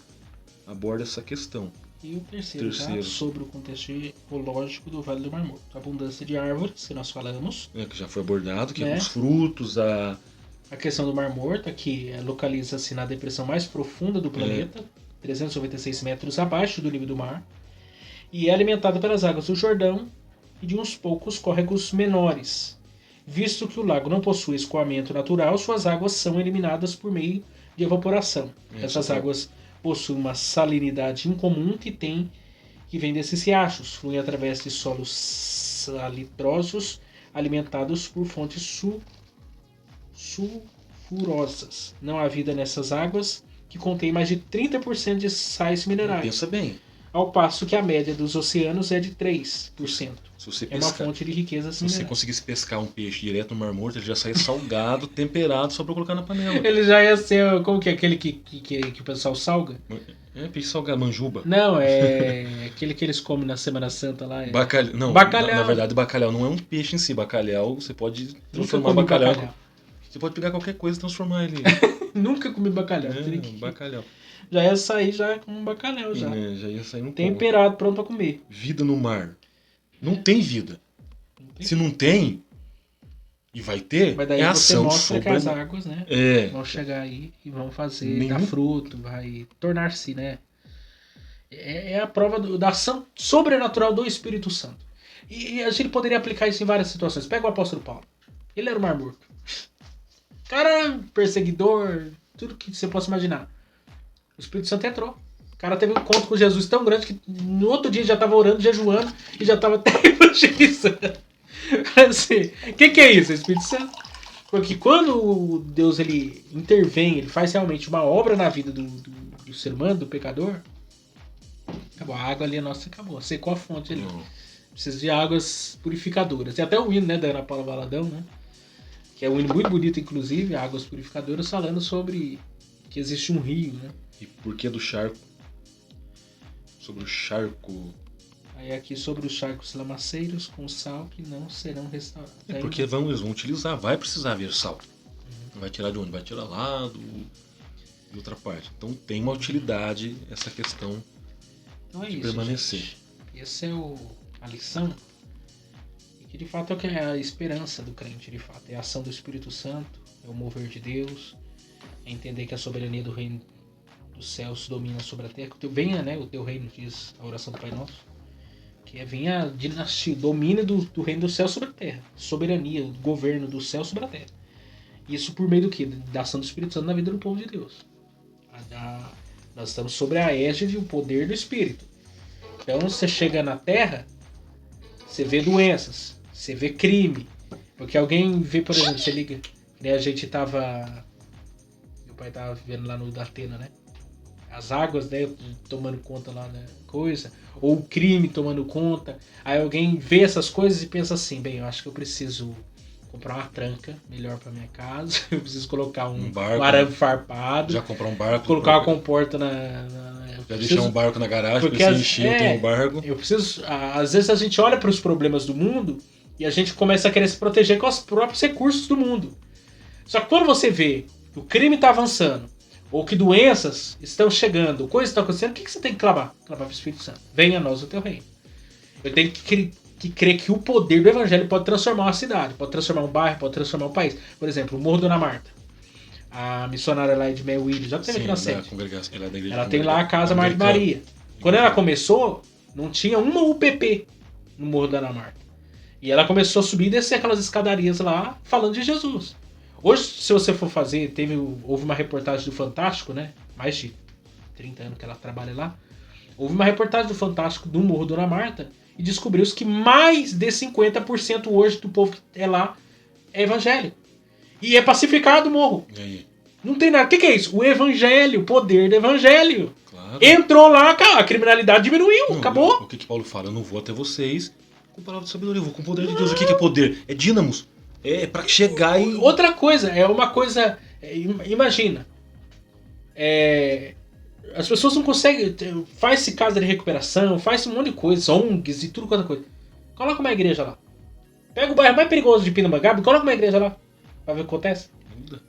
aborda essa questão. E o terceiro. Já sobre o contexto ecológico do Vale do Mar Morto. A abundância de árvores, que nós falamos. Que já foi abordado, que os frutos, a questão do Mar Morto, que localiza-se na depressão mais profunda do planeta, 396 metros abaixo do nível do mar, e é alimentada pelas águas do Jordão e de uns poucos córregos menores. Visto que o lago não possui escoamento natural, suas águas são eliminadas por meio de evaporação. Essas águas possuem uma salinidade incomum que vem desses riachos, fluem através de solos salitrosos alimentados por fontes sulfurosas. Não há vida nessas águas, que contém mais de 30% de sais minerais. Pensa bem. Ao passo que a média dos oceanos é de 3%. Uma fonte de riquezas minerais. Se você conseguisse pescar um peixe direto no Mar Morto, ele já saia salgado, temperado, só pra colocar na panela. Ele já ia ser, como que é aquele que o pessoal salga? Peixe salgado, manjuba. Não, é aquele que eles comem na Semana Santa lá. Bacalhau. Não, bacalhau. Na verdade, bacalhau não é um peixe em si. Bacalhau, você pode transformar bacalhau. Você pode pegar qualquer coisa e transformar ele. Nunca comi bacalhau. Bacalhau. Já ia sair já com um bacalhau já. Já ia sair no temperado, pronto pra comer. Vida no mar. Não tem vida. Se não tem, e vai ter, mas daí é você ação mostra que as águas, né, vão chegar aí e vão fazer, dar fruto, vai tornar-se, né? É a prova da ação sobrenatural do Espírito Santo. E a gente poderia aplicar isso em várias situações. Pega o apóstolo Paulo. Ele era o Mar Morto. Cara, perseguidor, tudo que você possa imaginar. O Espírito Santo entrou. O cara teve um encontro com Jesus tão grande que no outro dia já estava orando, jejuando e já estava até evangelizando. Assim, o que é isso, Espírito Santo? Porque quando Deus ele intervém, ele faz realmente uma obra na vida do ser humano, do pecador, acabou. A água ali, nossa, acabou. Secou a fonte ali. Precisa de águas purificadoras. Tem até o hino, né, da Ana Paula Valadão, né? Que é um hino muito bonito, inclusive, águas purificadoras, falando sobre que existe um rio, né? E por que do charco? Sobre o charco. Aí aqui sobre os charcos lamaceiros com sal que não serão restaurados. É porque eles vão utilizar, vai precisar haver sal. Vai tirar de onde? Vai tirar lá de outra parte. Então tem uma utilidade essa questão então é de isso, permanecer. gente. Essa é a lição. E que de fato é o que é a esperança do crente, de fato. É a ação do Espírito Santo, é o mover de Deus, é entender que a soberania do reino dos céus domina sobre a terra. Que venha, né, o teu reino, diz a oração do Pai Nosso. Que venha a dinastia, o domínio do reino dos céus sobre a terra. Soberania, o governo do céu sobre a terra. Isso por meio do quê? Da ação do Espírito Santo na vida do povo de Deus. Nós estamos sobre a égide e o poder do Espírito. Então você chega na terra, você vê doenças, você vê crime. Porque alguém vê, por exemplo, você liga, né, a gente tava... Meu pai tava vivendo lá no Datena, né? As águas, né, tomando conta lá da coisa, ou o crime tomando conta. Aí alguém vê essas coisas e pensa assim, bem, eu acho que eu preciso comprar uma tranca melhor pra minha casa, eu preciso colocar um barco, arame farpado, já comprar um barco, colocar uma comporta já deixar um barco na garagem, porque se encher eu tenho um barco. Eu preciso, às vezes a gente olha para os problemas do mundo e a gente começa a querer se proteger com os próprios recursos do mundo. Só que quando você vê que o crime está avançando, ou que doenças estão chegando, coisas estão acontecendo, o que você tem que clamar? Clamar para o Espírito Santo. Venha a nós o teu reino. Eu tenho que crer que o poder do evangelho pode transformar uma cidade, pode transformar um bairro, pode transformar um país. Por exemplo, o Morro Dona Marta. A missionária lá de Mel Williams, já teve aqui na sede. Ela tem lá a Casa Mar de Maria. Quando ela começou, não tinha uma UPP no Morro Dona Marta. E ela começou a subir e descer aquelas escadarias lá, falando de Jesus. Hoje, se você for fazer, houve uma reportagem do Fantástico, né? Mais de 30 anos que ela trabalha lá. Houve uma reportagem do Fantástico do Morro Dona Marta e descobriu-se que mais de 50% hoje do povo que é lá é evangélico. E é pacificado o morro. E aí? Não tem nada. O que é isso? O evangelho, o poder do evangelho. Claro. Entrou lá, a criminalidade diminuiu, acabou. O que Paulo fala? Eu não vou até vocês com palavra de sabedoria, eu vou com o poder de Deus. O que é poder? É dínamos. É pra chegar e... Outra coisa, é uma coisa... imagina. As pessoas não conseguem... Faz-se casa de recuperação, faz-se um monte de coisa, ONGs e tudo quanto é coisa. Coloca uma igreja lá. Pega o bairro mais perigoso de Pindamonhangaba e coloca uma igreja lá. Pra ver o que acontece. Muda.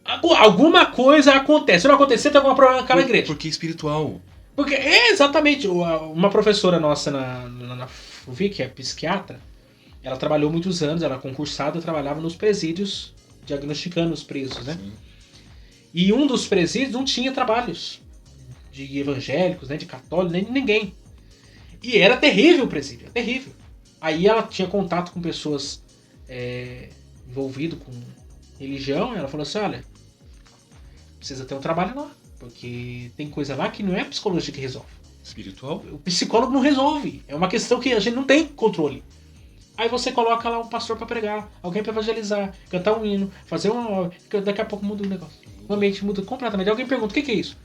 Alguma coisa acontece. Se não acontecer, tem algum problema naquela igreja. Porque é espiritual. Porque exatamente. Uma professora nossa na FUVI, que é psiquiatra, ela trabalhou muitos anos, ela concursada, trabalhava nos presídios, diagnosticando os presos, né? Sim. E um dos presídios não tinha trabalhos de evangélicos, né, de católicos, nem de ninguém. E era terrível o presídio, era terrível. Aí ela tinha contato com pessoas envolvidas com religião, ela falou assim, olha, precisa ter um trabalho lá, porque tem coisa lá que não é a psicologia que resolve. Espiritual? O psicólogo não resolve, é uma questão que a gente não tem controle. Aí você coloca lá um pastor pra pregar, alguém pra evangelizar, cantar um hino, fazer uma... Daqui a pouco muda o negócio. O ambiente muda completamente. Alguém pergunta, o que é isso?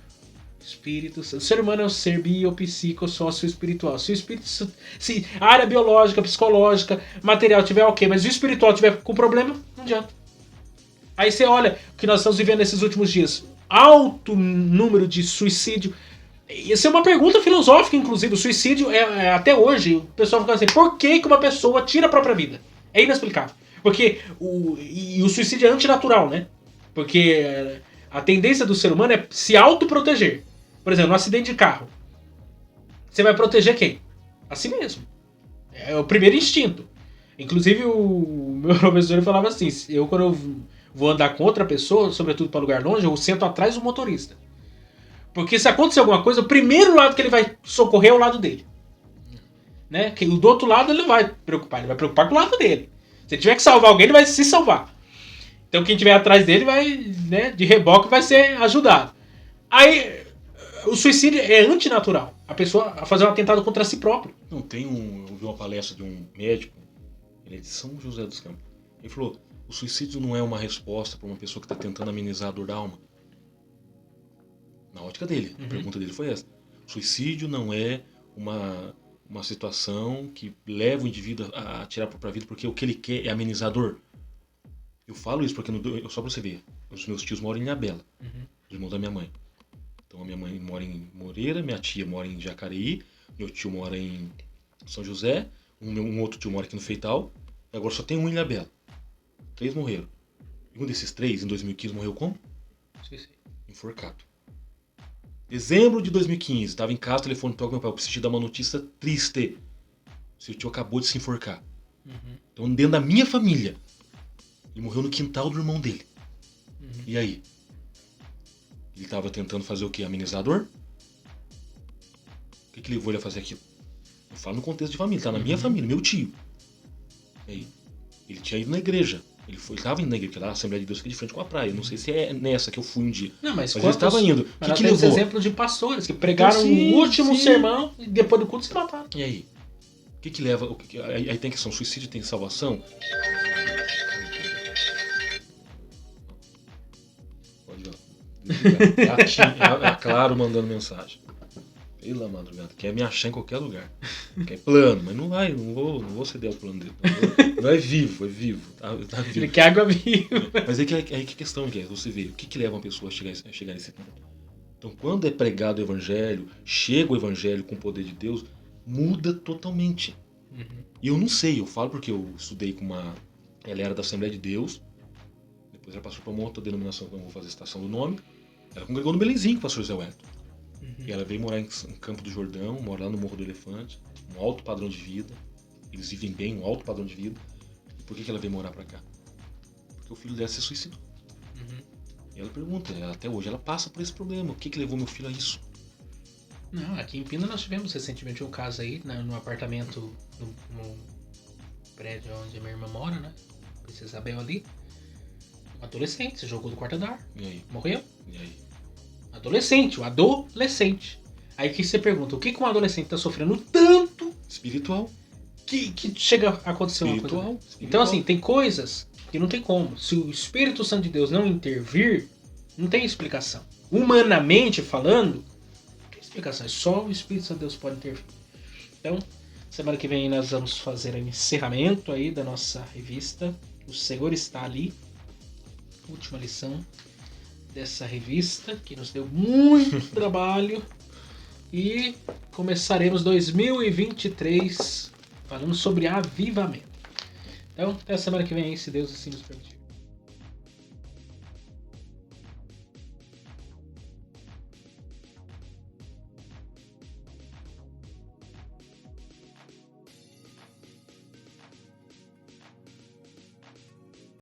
Espírito... O ser humano é um ser biopsicossócio espiritual. Se o espírito... Se a área biológica, psicológica, material tiver ok, mas o espiritual tiver com problema, não adianta. Aí você olha o que nós estamos vivendo nesses últimos dias. Alto número de suicídio. Isso é uma pergunta filosófica, inclusive. O suicídio até hoje, o pessoal fica assim, por que uma pessoa tira a própria vida? É inexplicável. Porque o suicídio é antinatural, né? Porque a tendência do ser humano é se autoproteger. Por exemplo, no acidente de carro. Você vai proteger quem? A si mesmo. É o primeiro instinto. Inclusive, o meu professor falava assim, quando eu vou andar com outra pessoa, sobretudo para lugar longe, eu sento atrás do motorista. Porque se acontecer alguma coisa, o primeiro lado que ele vai socorrer é o lado dele. Né? Que do outro lado ele não vai preocupar, ele vai preocupar com o lado dele. Se tiver que salvar alguém, ele vai se salvar. Então quem estiver atrás dele vai, né, de reboque, vai ser ajudado. Aí, o suicídio é antinatural. A pessoa fazer um atentado contra si próprio. Não, eu vi uma palestra de um médico, ele é de São José dos Campos. Ele falou, o suicídio não é uma resposta para uma pessoa que está tentando amenizar a dor da alma. Na ótica dele, a pergunta dele foi essa. O suicídio não é uma uma situação que leva o indivíduo a tirar a própria vida porque o que ele quer é amenizar a dor. Eu falo isso porque, só pra você ver, os meus tios moram em Ilhabela, os irmãos da minha mãe. Então a minha mãe mora em Moreira, minha tia mora em Jacareí, meu tio mora em São José, um outro tio mora aqui no Feital, e agora só tem um em Ilhabela. 3 morreram. E um desses 3, em 2015, morreu como? Sim. Enforcado. Dezembro de 2015, estava em casa, o telefone toca, meu pai, eu preciso te dar uma notícia triste. Seu tio acabou de se enforcar. Então, dentro da minha família, ele morreu no quintal do irmão dele. E aí? Ele estava tentando fazer o quê? Amenizar a dor? O que levou ele a fazer aquilo? Eu falo no contexto de família, tá na minha família, meu tio. E aí? Ele tinha ido na igreja. Ele estava indo na igreja, porque lá a Assembleia de Deus fica de frente com a praia. Eu não sei se é nessa que eu fui um dia. Não, mas ele estava indo. O que tem esse levou? exemplo de pastores que pregaram o último sermão e depois do culto se mataram. E aí? O que leva? Aí tem questão, suicídio tem salvação? Pode ir. É a Claro mandando mensagem. Pela madrugada, quer me achar em qualquer lugar. Quer plano, mas não vai, não vou ceder ao plano dele. Não é vivo, tá vivo. Ele quer água viva. Mas aí que questão que é, você vê, o que leva uma pessoa a chegar nesse ponto? Então, quando é pregado o evangelho, chega o evangelho com o poder de Deus, muda totalmente. E eu não sei, eu falo porque eu estudei com ela era da Assembleia de Deus, depois ela passou para uma outra denominação que eu não vou fazer citação do nome, ela congregou no Belenzinho com o pastor José Wellington. E ela veio morar em Campo do Jordão, mora lá no Morro do Elefante, um alto padrão de vida. Eles vivem bem, um alto padrão de vida. E por que ela veio morar pra cá? Porque o filho dela se suicidou. E ela pergunta, até hoje ela passa por esse problema. O que levou meu filho a isso? Não, aqui em Pina nós tivemos recentemente um caso aí, no apartamento, no prédio onde a minha irmã mora, né? Princesa Isabel ali. Um adolescente se jogou do quarto andar. E aí? Morreu. E aí? Adolescente. Aí que você pergunta, o que um adolescente tá sofrendo tanto Espiritual. que chega a acontecer uma coisa? Espiritual. Então assim, tem coisas que não tem como. Se o Espírito Santo de Deus não intervir, não tem explicação. Humanamente falando, não tem explicação. É só o Espírito Santo de Deus pode intervir. Então, semana que vem nós vamos fazer o encerramento aí da nossa revista. O Senhor está ali. Última lição dessa revista, que nos deu muito trabalho. E começaremos 2023 falando sobre avivamento. Então, até a semana que vem aí, se Deus assim nos permitir.